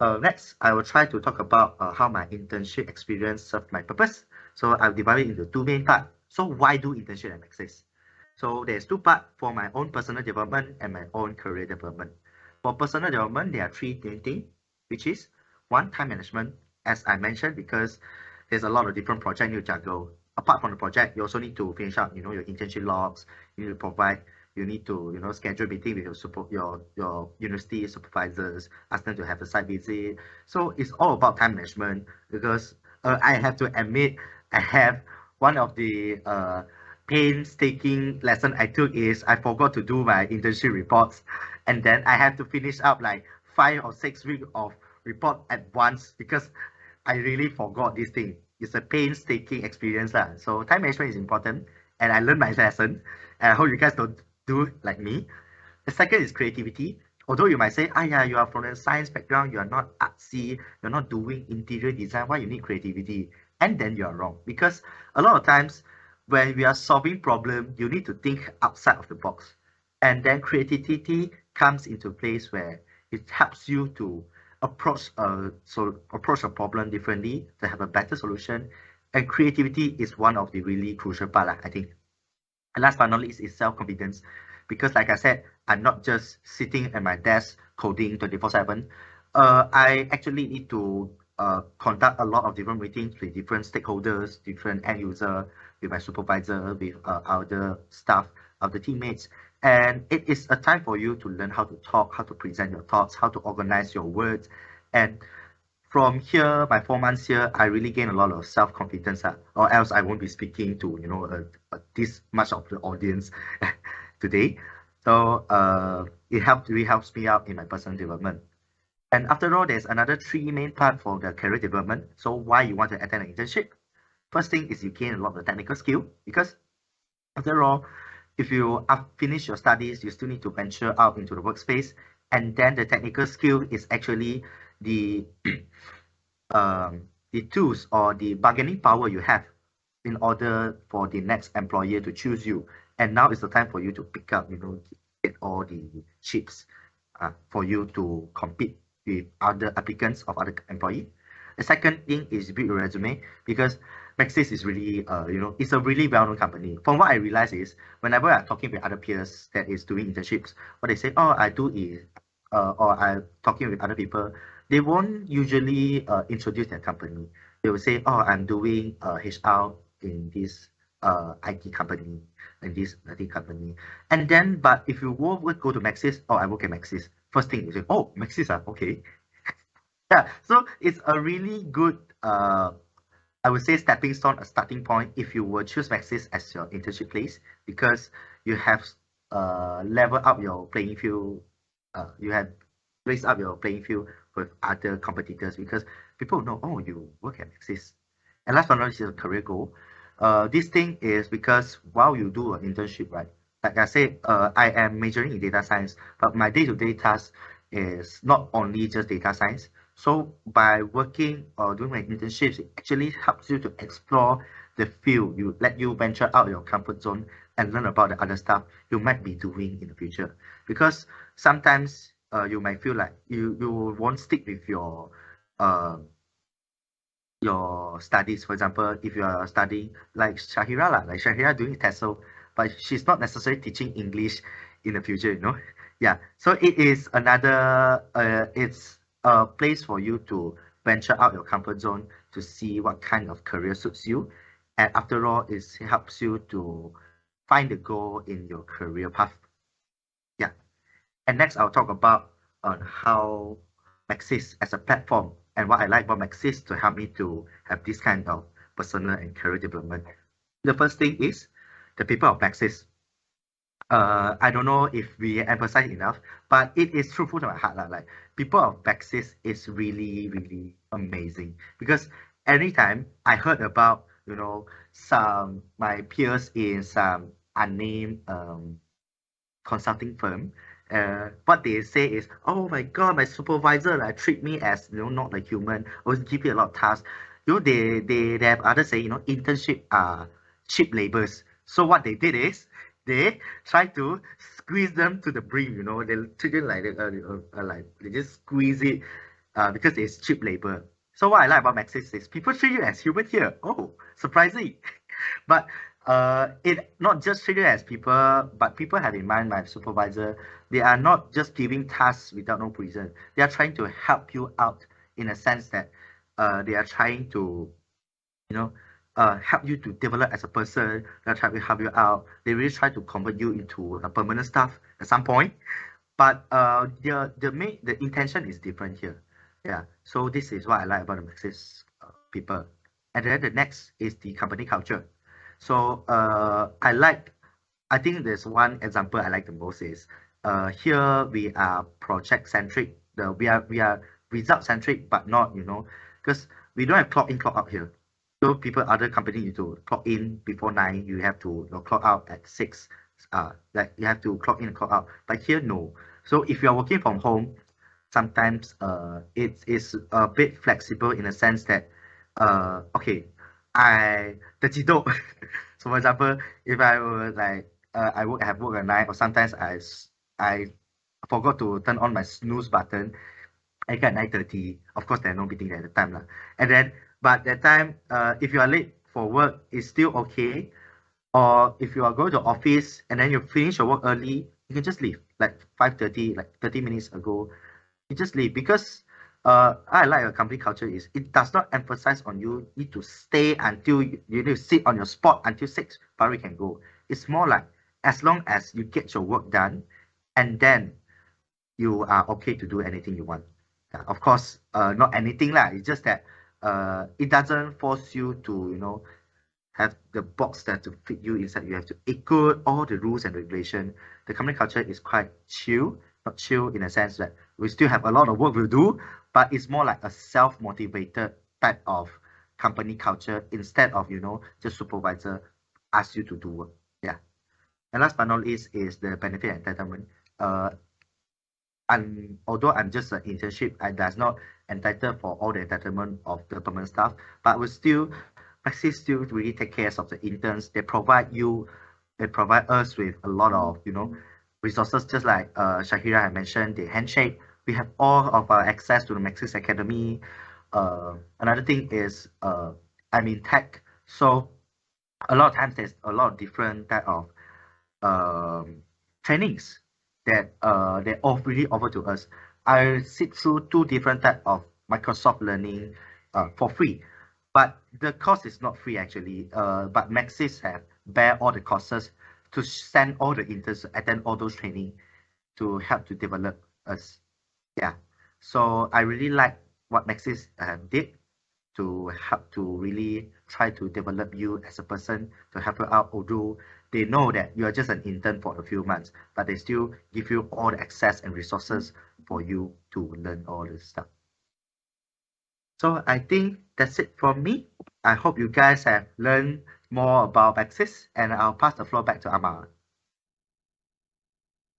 next, I will try to talk about how my internship experience served my purpose. So I'll divide it into two main parts. So why do internship at Maxis? So there's two parts for my own personal development and my own career development. For personal development, there are three main things, which is one, time management, as I mentioned, because there's a lot of different projects you juggle. Apart from the project, you also need to finish up, your internship logs. You need to provide. You need to, schedule meeting with your university supervisors, ask them to have a site visit. So it's all about time management, because I have to admit, I have one of the painstaking lesson I took is I forgot to do my internship reports, and then I have to finish up like 5 or 6 weeks of report at once, because I really forgot this thing. It's a painstaking experience. So time management is important, and I learned my lesson, and I hope you guys don't do like me. The second is creativity. Although you might say, yeah, you are from a science background, you are not artsy, you're not doing interior design, why you need creativity? And then you are wrong, because a lot of times when we are solving problem, you need to think outside of the box. And then creativity comes into place where it helps you to approach a problem differently, to have a better solution. And creativity is one of the really crucial part, I think. And last but not least is self-confidence, because like I said, I'm not just sitting at my desk coding 24/7. I actually need to conduct a lot of different meetings with different stakeholders, different end user, with my supervisor, with other staff, other teammates. And it is a time for you to learn how to talk, how to present your thoughts, how to organize your words. And from here, my 4 months here, I really gain a lot of self-confidence, or else I won't be speaking to, this much of the audience today. So it really helps me out in my personal development. And after all, there's another 3 main part for the career development. So why you want to attend an internship? First thing is you gain a lot of technical skill, because after all, if you have finished your studies, you still need to venture out into the workspace, and then the technical skill is actually the the tools or the bargaining power you have in order for the next employer to choose you. And now is the time for you to pick up, get all the chips for you to compete with other applicants of other employee. The second thing is build your resume, because Maxis is really, it's a really well-known company. From what I realize is, whenever I'm talking with other peers that is doing internships, what they say, oh, I do is, or I'm talking with other people, they won't usually introduce their company. They will say, oh, I'm doing HR in this IT company, in this IT company. And then, but if you would go to Maxis, oh, I work at Maxis. First thing you say, oh, Maxis, okay. Yeah, so it's a really good, I would say, stepping stone, a starting point if you will choose Maxis as your internship place, because you have leveled up your playing field. You have raised up your playing field with other competitors, because people know, oh, you work at Maxis. And last but not least, is a career goal. This thing is because while you do an internship, right? Like I said, I am majoring in data science, but my day-to-day task is not only just data science. So by working or doing my internships, it actually helps you to explore the field. You let you venture out your comfort zone and learn about the other stuff you might be doing in the future. Because sometimes you might feel like you won't stick with uh, your studies. For example, if you are studying like Shahira, like Shahira doing TESOL, but she's not necessarily teaching English in the future, Yeah, so it is another, it's a place for you to venture out your comfort zone to see what kind of career suits you. And after all, it helps you to find the goal in your career path. Yeah. And next, I'll talk about how Maxis as a platform and what I like about Maxis to help me to have this kind of personal and career development. The first thing is the people of Maxis. I don't know if we emphasize enough, but it is truthful to my heart. Like people of Maxis is really, really amazing, because anytime I heard about, some my peers in some unnamed consulting firm, what they say is, oh my god, my supervisor like treat me as not like human, always give me a lot of tasks. They have others say, internship are cheap labors. So what they did is they try to squeeze them to the brim. They treat them like they just squeeze it because it's cheap labor. So what I like about Maxis is people treat you as human here. Oh, surprising. But it not just treated as people, but people have in mind, my supervisor, they are not just giving tasks without no reason. They are trying to help you out in a sense that they are trying to, help you to develop as a person. They're trying to help you out. They really try to convert you into a permanent staff at some point. But the intention is different here. Yeah. So this is what I like about the Maxis people. And then the next is the company culture. So I think there's one example I like the most is here we are project centric. We are result centric, but not, because we don't have clock in, clock out here. So people, other companies, you to clock in before 9, you have to clock out at 6. Like you have to clock in and clock out. But here, no. So if you are working from home, sometimes it is a bit flexible in a sense that okay, terciduk. So for example, if I were like I have work at night, or sometimes I forgot to turn on my snooze button. I got 9:30. Of course, there are no meeting at the time lah. And then, but that time, if you are late for work, it's still okay. Or if you are going to office and then you finish your work early, you can just leave like 5:30, like 30 minutes ago. You just leave, because I like a company culture is it does not emphasize on you need to stay until you need to sit on your spot until 6 before you can go. It's more like as long as you get your work done, and then you are okay to do anything you want. Of course, not anything lah. It's just that it doesn't force you to have the box that to fit you inside. You have to echo all the rules and regulation. The company culture is quite chill, not chill in a sense that we still have a lot of work we'll do, but it's more like a self-motivated type of company culture instead of, just supervisor ask you to do work. Yeah. And last but not least is the benefit entitlement. Although I'm just an internship, I does not entitled for all the entitlement of the permanent staff, but we still, Maxis still really take care of the interns. They provide us with a lot of, resources, just like Shahira had mentioned, the handshake. We have all of our access to the Maxis Academy. Another thing is, I'm in tech, so a lot of times there's a lot of different type of trainings that they really offer to us. I sit through two different type of Microsoft Learning for free, but the cost is not free actually. But Maxis have bear all the costs to send all the interns to attend all those training to help to develop us. Yeah, so I really like what Maxis did to help to really try to develop you as a person, to help you out, although they know that you are just an intern for a few months, but they still give you all the access and resources for you to learn all this stuff. So I think that's it from me. I hope you guys have learned more about Maxis, and I'll pass the floor back to Amar.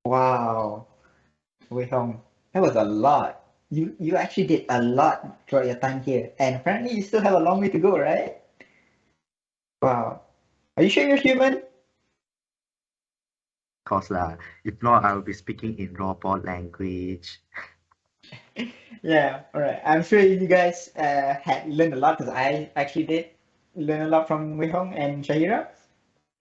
Wow, Wei Hong, that was a lot. You actually did a lot throughout your time here, and apparently you still have a long way to go, right? Wow. Are you sure you're human? Of course lah. If not, I will be speaking in robot language. Yeah, all right. I'm sure you guys had learned a lot because I actually did learn a lot from Wei Hong and Shahira.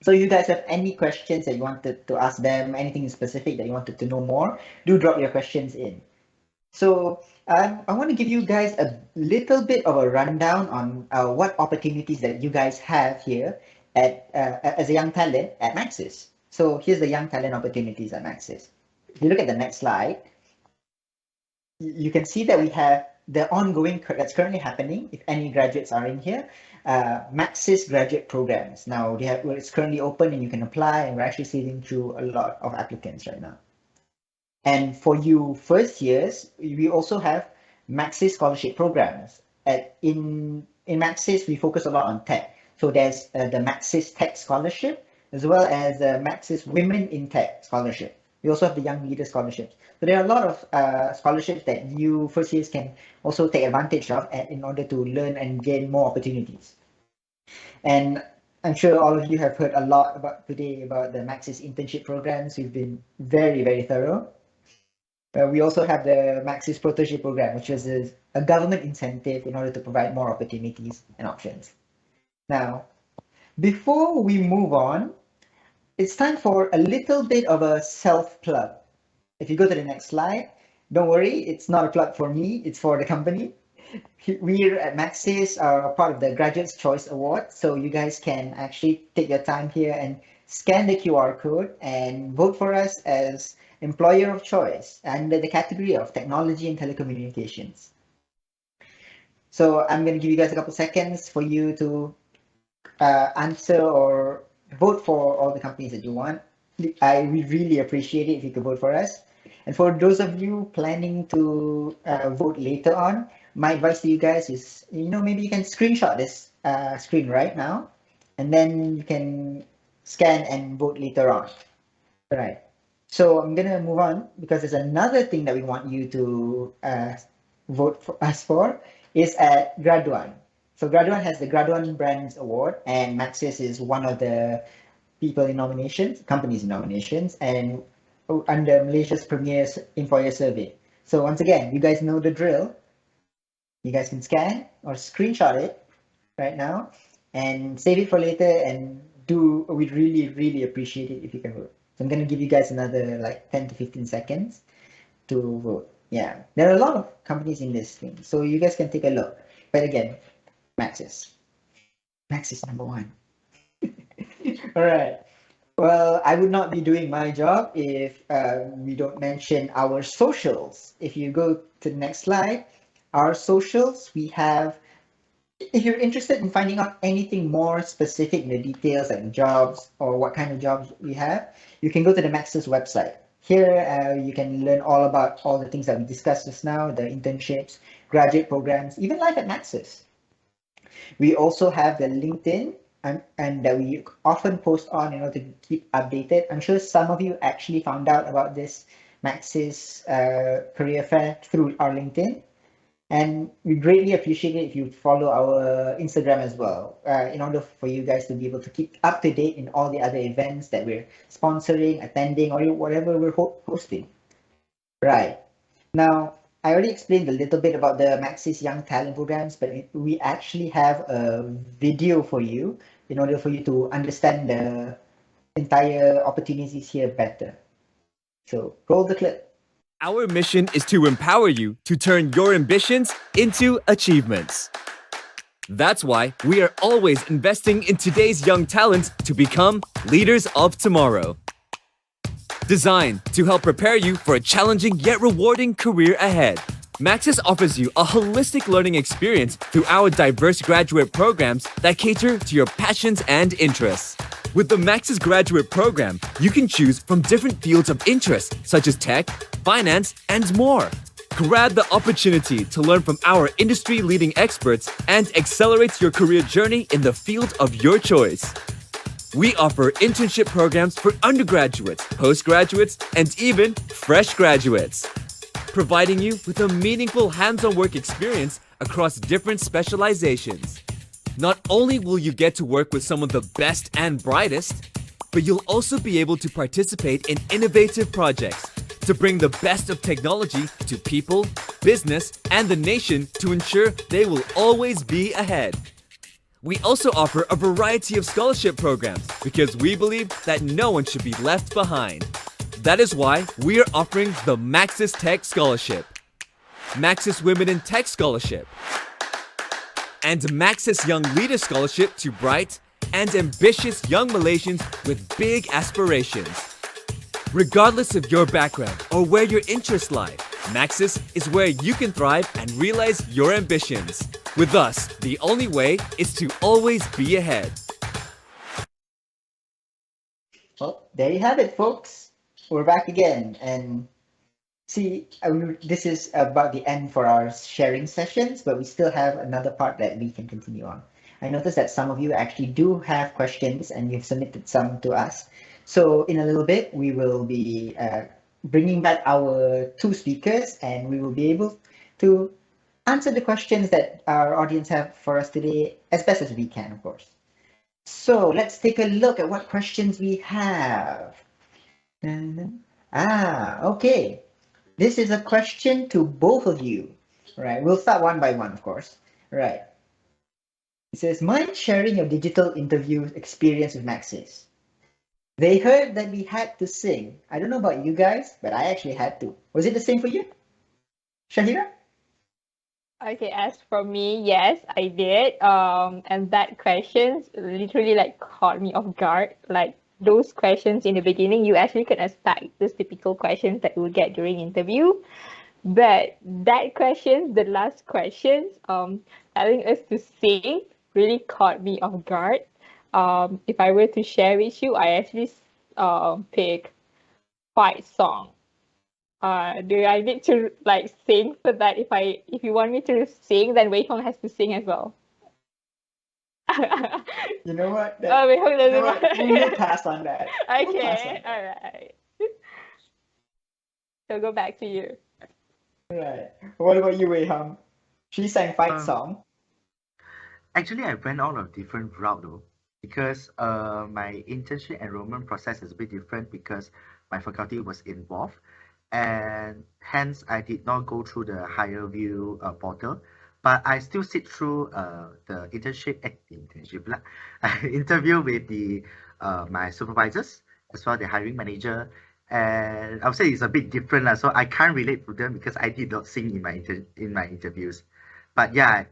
So you guys have any questions that you wanted to ask them, anything specific that you wanted to know more, do drop your questions in. So I want to give you guys a little bit of a rundown on what opportunities that you guys have here at as a young talent at Maxis. So here's the young talent opportunities at Maxis. If you look at the next slide, you can see that we have the ongoing that's currently happening. If any graduates are in here, Maxis graduate programs. Now it's currently open and you can apply, and we're actually seeing through a lot of applicants right now. And for you first years, we also have Maxis scholarship programs. In Maxis, we focus a lot on tech. So there's the Maxis Tech Scholarship, as well as the Maxis Women in Tech Scholarship. We also have the Young Leader Scholarships. So there are a lot of scholarships that you first years can also take advantage of in order to learn and gain more opportunities. And I'm sure all of you have heard a lot about today about the Maxis internship programs. We've been very, very thorough. We also have the Maxis Protégé program, which is a government incentive in order to provide more opportunities and options. Now, before we move on, it's time for a little bit of a self-plug. If you go to the next slide, don't worry, it's not a plug for me, it's for the company. We at Maxis are part of the Graduates Choice Award, so you guys can actually take your time here and scan the QR code and vote for us as employer of choice under the category of technology and telecommunications. So I'm going to give you guys a couple seconds for you to answer or vote for all the companies that you want. We really appreciate it if you could vote for us. And for those of you planning to vote later on, my advice to you guys is, maybe you can screenshot this screen right now, and then you can scan and vote later on. All right. So I'm gonna move on because there's another thing that we want you to vote for us for is at Graduan. So Graduan has the Graduan Brands Award, and Maxis is one of the companies in nominations, and under Malaysia's premier employer survey. So once again, you guys know the drill. You guys can scan or screenshot it right now and save it for later, and we'd really, really appreciate it if you can vote. So I'm going to give you guys another like 10 to 15 seconds to vote. Yeah, there are a lot of companies in this thing, so you guys can take a look. But again, Maxis number one. All right. Well, I would not be doing my job if we don't mention our socials. If you go to the next slide, our socials, we have, if you're interested in finding out anything more specific in the details like jobs or what kind of jobs we have, you can go to the Maxis website. Here, you can learn all about all the things that we discussed just now, the internships, graduate programs, even life at Maxis. We also have the LinkedIn and that we often post on in order to keep updated. I'm sure some of you actually found out about this Maxis career fair through our LinkedIn. And we greatly appreciate it if you follow our Instagram as well, in order for you guys to be able to keep up to date in all the other events that we're sponsoring, attending, or whatever we're hosting. Right. Now, I already explained a little bit about the Maxis Young Talent Programs, but we actually have a video for you in order for you to understand the entire opportunities here better. So roll the clip. Our mission is to empower you to turn your ambitions into achievements. That's why we are always investing in today's young talents to become leaders of tomorrow. Designed to help prepare you for a challenging yet rewarding career ahead, Maxis offers you a holistic learning experience through our diverse graduate programs that cater to your passions and interests. With the Maxis graduate program, you can choose from different fields of interest such as tech, finance, and more. Grab the opportunity to learn from our industry-leading experts and accelerate your career journey in the field of your choice. We offer internship programs for undergraduates, postgraduates, and even fresh graduates, providing you with a meaningful hands-on work experience across different specializations. Not only will you get to work with some of the best and brightest, but you'll also be able to participate in innovative projects to bring the best of technology to people, business, and the nation to ensure they will always be ahead. We also offer a variety of scholarship programs because we believe that no one should be left behind. That is why we are offering the Maxis Tech Scholarship, Maxis Women in Tech Scholarship, and Maxis Young Leader Scholarship to bright and ambitious young Malaysians with big aspirations. Regardless of your background or where your interests lie, Maxis is where you can thrive and realize your ambitions. With us, the only way is to always be ahead. Well, there you have it, folks. We're back again. And see, this is about the end for our sharing sessions, but we still have another part that we can continue on. I noticed that some of you actually do have questions and you've submitted some to us. So in a little bit, we will be bringing back our two speakers and we will be able to answer the questions that our audience have for us today as best as we can, of course. So let's take a look at what questions we have. Okay. This is a question to both of you. Right. We'll start one by one, of course. Right. It says, mind sharing your digital interview experience with Maxis? They heard that we had to sing. I don't know about you guys, but I actually had to. Was it the same for you, Shahira? Okay, as for me, yes, I did. And that questions literally like caught me off guard. Like those questions in the beginning, you actually can expect those typical questions that you would get during interview. But that question, the last questions, telling us to sing really caught me off guard. If I were to share with you, I actually pick fight song. Do I need to like sing for that? If you want me to sing, then Wei Hong has to sing as well. You know what? Oh, Wei Hong doesn't what? We'll pass on that. We'll pass on Okay, that. all right. So go back to you. Right. What about you, Wei Hong? She sang fight song. Actually, I went on a different route though, because my internship enrollment process is a bit different because my faculty was involved, and hence I did not go through the higher view portal, but I still sit through the internship lah, interview with the my supervisors as well the hiring manager, and I would say it's a bit different lah. So I can't relate to them because I did not sing in my interviews, but yeah,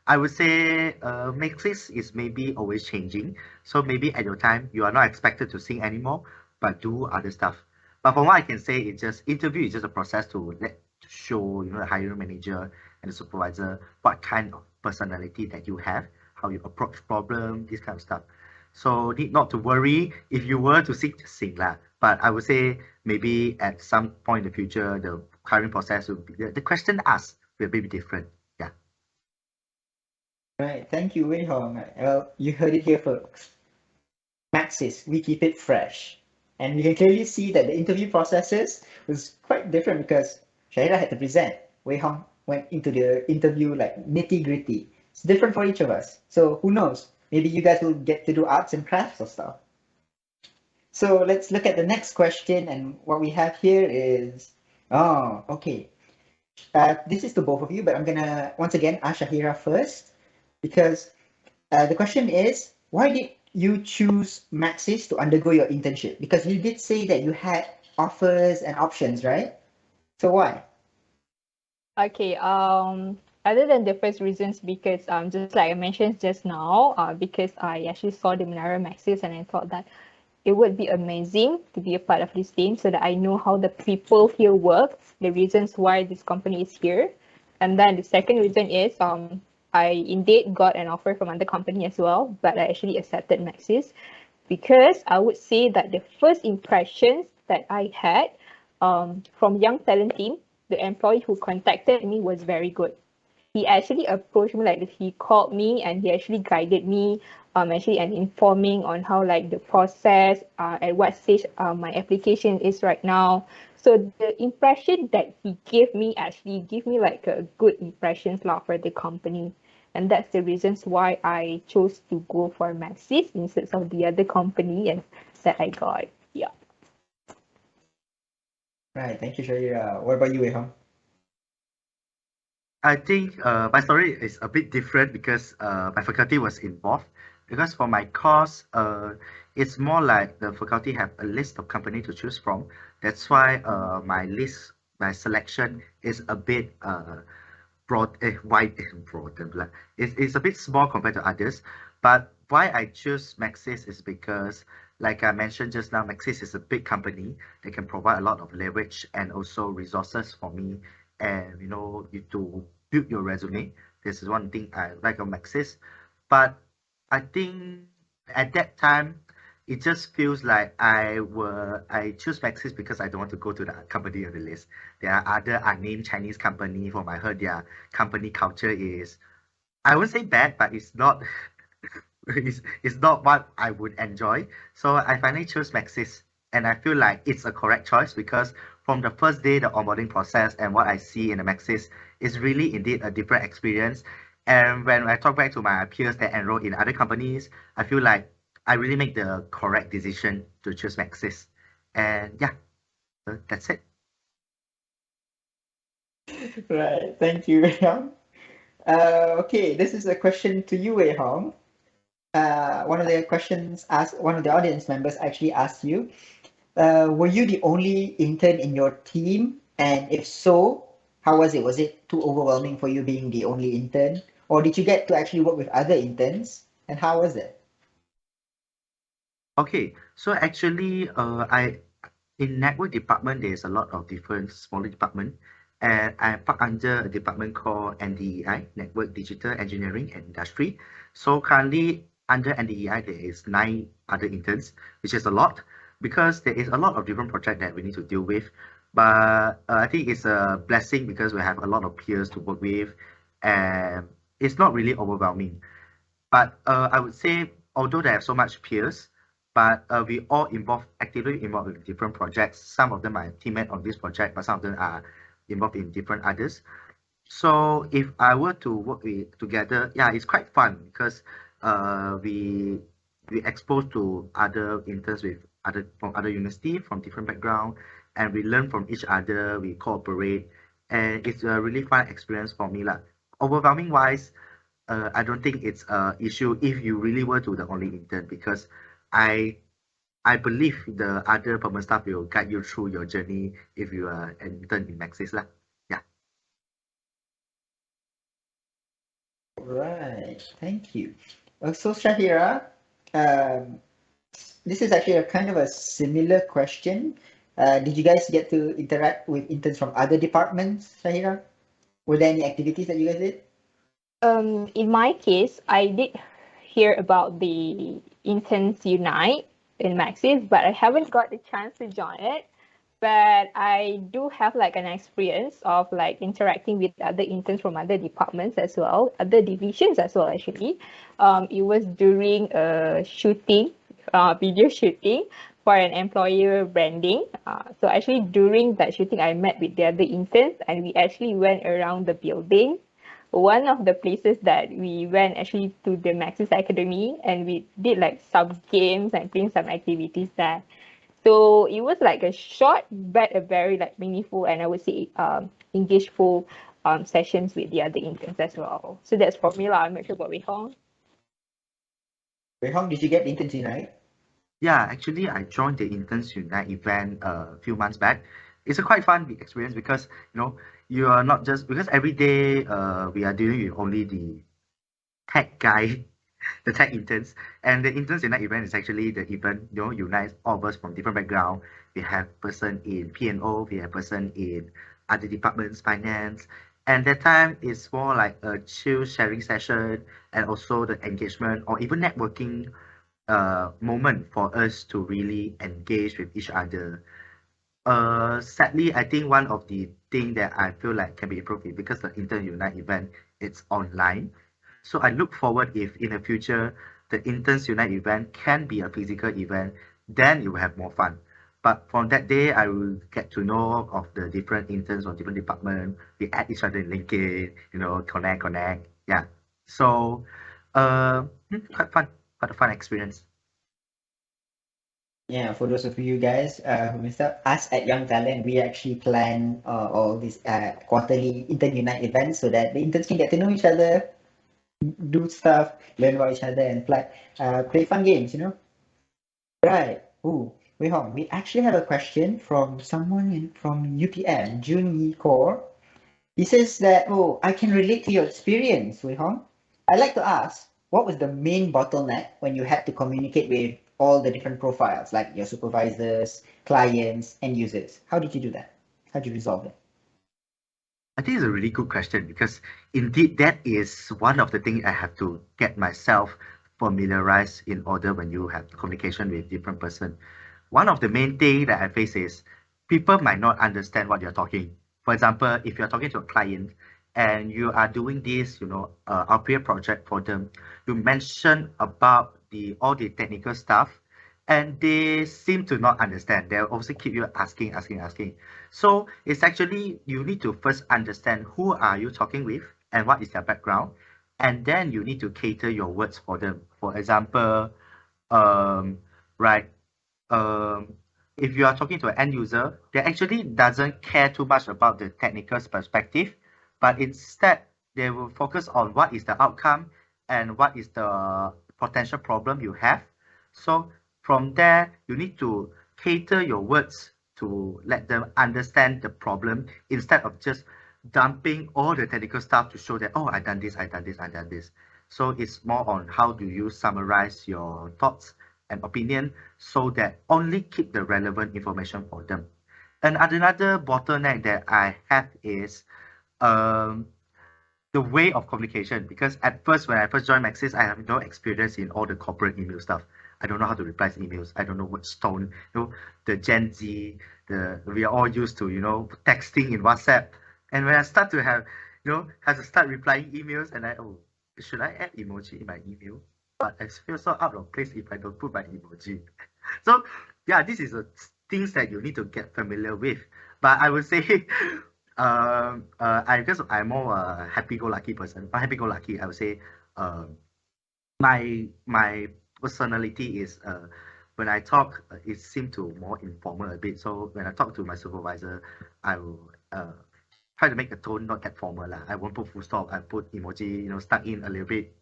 I would say Maxis is maybe always changing. So maybe at your time you are not expected to sing anymore, but do other stuff. But from what I can say, it's just interview is just a process to show the hiring manager and the supervisor what kind of personality that you have, how you approach problem, this kind of stuff. So need not to worry if you were to sing, just sing lah. But I would say maybe at some point in the future, the hiring process will be the question asked will be different. Right, thank you, Wei Hong. Well, you heard it here, folks. Maxis, we keep it fresh. And we can clearly see that the interview processes was quite different because Shahira had to present. Wei Hong went into the interview like nitty gritty. It's different for each of us. So who knows? Maybe you guys will get to do arts and crafts or stuff. So let's look at the next question. And what we have here is, oh, okay. This is to both of you, but I'm gonna once again ask Shahira first because the question is, why did you choose Maxis to undergo your internship? Because you did say that you had offers and options, right? So why? Okay, other than the first reasons, because just like I mentioned just now, because I actually saw the Menara Maxis and I thought that it would be amazing to be a part of this team so that I know how the people here work, the reasons why this company is here. And then the second reason is I indeed got an offer from another company as well, but I actually accepted Maxis because I would say that the first impressions that I had from Young Talent Team, the employee who contacted me was very good. He actually approached me, like he called me and he actually guided me actually and informing on how like the process at what stage my application is right now. So the impression that he gave me actually gave me like a good impressions lah for the company. And that's the reasons why I chose to go for Maxis instead of the other company and that I got. Yeah. Right, thank you, Shahira. What about you, Wei Hong? I think my story is a bit different because my faculty was involved. Because for my course, it's more like the faculty have a list of company to choose from. That's why my selection is a bit wide and broad. It's a bit small compared to others. But why I choose Maxis is because, like I mentioned just now, Maxis is a big company. They can provide a lot of leverage and also resources for me, and to build your resume. This is one thing I like on Maxis. But I think at that time, it just feels like I choose Maxis because I don't want to go to the company on the list. There are other unnamed Chinese company. From I heard their company culture is, I won't say bad, but it's not it's not what I would enjoy. So I finally chose Maxis, and I feel like it's a correct choice because from the first day, the onboarding process and what I see in the Maxis is really indeed a different experience. And when I talk back to my peers that enroll in other companies, I feel like I really make the correct decision to choose Maxis. And yeah, that's it. Right, thank you, Wei Hong. Okay, this is a question to you, Wei Hong. One of the audience members actually asked you, were you the only intern in your team? And if so, how was it? Was it too overwhelming for you being the only intern? Or did you get to actually work with other interns? And how was it? Okay, so actually, I in network department there's a lot of different smaller department, and I part under a department called NDEI, Network Digital Engineering and Industry. So currently under NDEI there is 9 other interns, which is a lot because there is a lot of different projects that we need to deal with. But I think it's a blessing because we have a lot of peers to work with, and it's not really overwhelming. But I would say, although they have so much peers, but we all actively involved in different projects. Some of them are teammate on this project, but some of them are involved in different others. So if I were to work together, yeah, it's quite fun because we exposed to other interns from other university from different background, and we learn from each other. We cooperate, and it's a really fun experience for me lah. Overwhelming wise, I don't think it's a issue if you really were to the only intern because I I believe the other permanent staff will guide you through your journey if you are an intern in Maxis lah. Yeah. Right, thank you. So Shahira, um, this is actually a kind of a similar question. Did you guys get to interact with interns from other departments, Shahira? Were there any activities that you guys did? In my case, I did hear about the Interns Unite in Maxis, but I haven't got the chance to join it. but I do have like an experience of like interacting with other interns from other departments as well, other divisions as well actually. It was during a shooting, video shooting for an employer branding. So actually during that shooting, I met with the other interns and we actually went around the building. One of the places that we went actually to the Maxis Academy and we did like some games and playing some activities there. So it was like a short but a very like meaningful and I would say engageful sessions with the other interns as well. So that's for me lah. I'm not sure about Wei Hong. Wei Hong, did you get the internship, right? Yeah, actually, I joined the Interns Unite event a few months back. It's a quite fun experience because you are not just because every day we are dealing with only the tech guy, the tech interns, and the Interns Unite event is actually the event unites all of us from different background. We have person in P&O, we have person in other departments, finance, and that time is more like a chill sharing session and also the engagement or even networking moment for us to really engage with each other. Sadly, I think one of the thing that I feel like can be improved is because the Intern Unite event it's online. So I look forward if in the future the Interns Unite event can be a physical event, then you will have more fun. But from that day, I will get to know of the different interns or different department. We add each other in LinkedIn, connect. Yeah. So, quite fun, quite a fun experience. Yeah, for those of you guys who missed out, us at Young Talent, we actually plan all these quarterly Intern Unite events so that the interns can get to know each other, do stuff, learn about each other, and play fun games. Right. Ooh, Wei Hong, we actually have a question from someone from UPM, Jun Yi Kaur. He says that, oh, I can relate to your experience, Wei Hong. I'd like to ask, what was the main bottleneck when you had to communicate with all the different profiles, like your supervisors, clients, and users? How did you do that? How did you resolve it? I think it's a really good question because indeed that is one of the things I have to get myself familiarized in order when you have communication with different person. One of the main thing that I face is people might not understand what you're talking. For example, if you're talking to a client and you are doing this, RPA project for them, you mention about all the technical stuff and they seem to not understand. They'll also keep you asking. So it's actually you need to first understand who are you talking with and what is their background, and then you need to cater your words for them. For example, um, right, um, if you are talking to an end user, they actually doesn't care too much about the technical perspective, but instead they will focus on what is the outcome and what is the potential problem you have. So from there, you need to cater your words to let them understand the problem instead of just dumping all the technical stuff to show that, oh, I done this. So it's more on how do you summarize your thoughts and opinion so that only keep the relevant information for them. And another bottleneck that I have is um, the way of communication, because at first when I first joined Maxis, I have no experience in all the corporate email stuff. I don't know how to reply to emails. I don't know what tone. The Gen Z, we are all used to texting in WhatsApp. And when I start to have to start replying emails, and should I add emoji in my email? But I feel so out of place if I don't put my emoji. So yeah, this is things that you need to get familiar with. But I would say I guess I'm more a happy-go-lucky person. Not happy-go-lucky, I would say my personality is when I talk, it seems to more informal a bit. So when I talk to my supervisor, I will try to make the tone not that formal. I won't put full stop. I put emoji, stuck in a little bit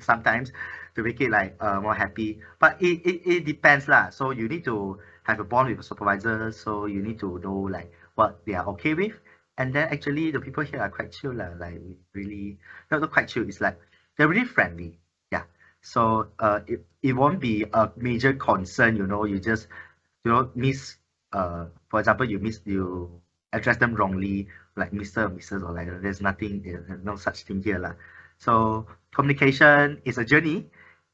sometimes to make it like more happy. But it depends lah. So you need to have a bond with a supervisor. So you need to know like what they are okay with. And then actually the people here are quite chill lah. Like really not quite chill. It's like they're really friendly. Yeah. So it won't be a major concern. You just miss for example you address them wrongly like Mr. or Mrs. or like there's nothing no such thing here lah. So communication is a journey,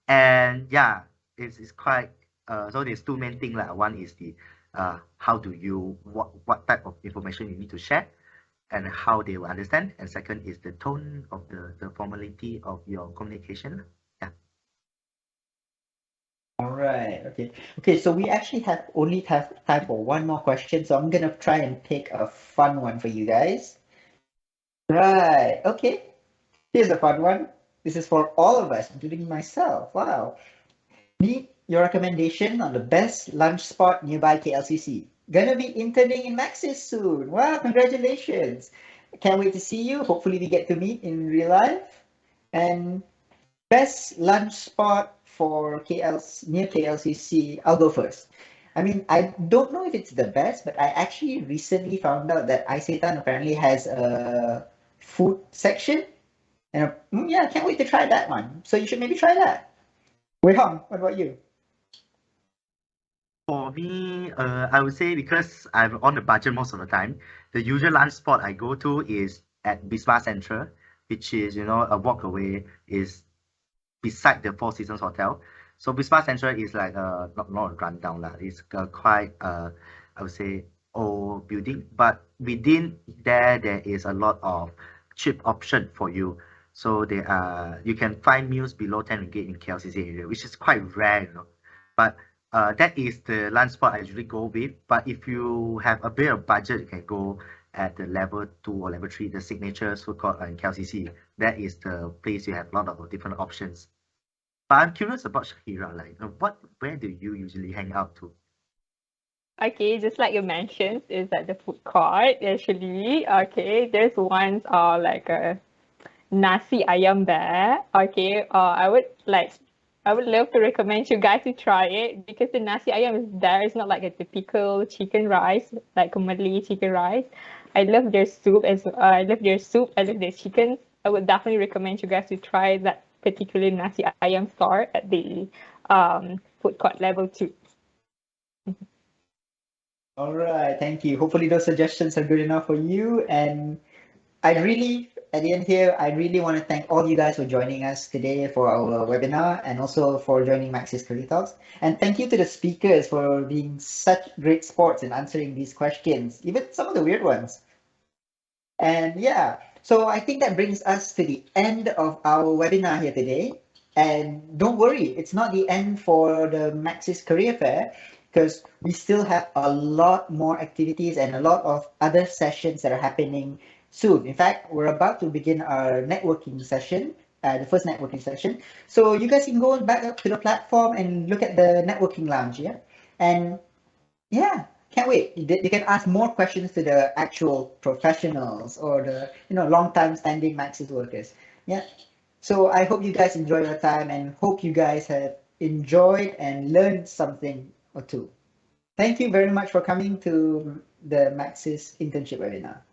and yeah, it's quite so there's two main things lah. One is the how do you, what type of information you need to share, and how they will understand. And second is the tone of the formality of your communication. Yeah. All right. Okay. Okay. So we actually only have time for one more question. So I'm gonna try and pick a fun one for you guys. Right. Okay. Here's a fun one. This is for all of us, including myself. Wow. Need your recommendation on the best lunch spot nearby KLCC. Gonna be interning in Maxis soon. Wow, congratulations. Can't wait to see you. Hopefully we get to meet in real life. And best lunch spot for near KLCC. I'll go first. I mean, I don't know if it's the best, but I actually recently found out that Isetan apparently has a food section. And yeah, I can't wait to try that one. So you should maybe try that. Wei Hong, what about you? For me, I would say because I'm on a budget most of the time, the usual lunch spot I go to is at Bismarck Central, which is, a walk away, is beside the Four Seasons Hotel. So Bismarck Central is like not a rundown lah. It's quite I would say old building, but within there is a lot of cheap option for you. So you can find meals below 10 ringgit in KLCC area, which is quite rare. But that is the lunch spot I usually go with. But if you have a bit of budget, you can go at the level 2 or level 3, the signature food court in KLCC. That is the place you have a lot of different options. But I'm curious about Shahira, like where do you usually hang out to? Okay, just like you mentioned, is at the food court actually. Okay, there's ones like a nasi ayam there. Okay, I would love to recommend you guys to try it because the nasi ayam is there. It's not like a typical chicken rice, like a Malay chicken rice. I love their soup I love their soup. I love their chicken. I would definitely recommend you guys to try that particular nasi ayam store at the food court level 2. All right, thank you. Hopefully those suggestions are good enough for you. And at the end here, I really want to thank all you guys for joining us today for our webinar and also for joining Maxis Career Talks. And thank you to the speakers for being such great sports in answering these questions, even some of the weird ones. And yeah, so I think that brings us to the end of our webinar here today. And don't worry, it's not the end for the Maxis Career Fair, because we still have a lot more activities and a lot of other sessions that are happening soon. In fact, we're about to begin our networking session, the first networking session. So you guys can go back up to the platform and look at the networking lounge, yeah? And yeah, can't wait. You can ask more questions to the actual professionals or the long time standing Maxis workers. Yeah. So I hope you guys enjoy your time and hope you guys have enjoyed and learned something or two. Thank you very much for coming to the Maxis internship webinar.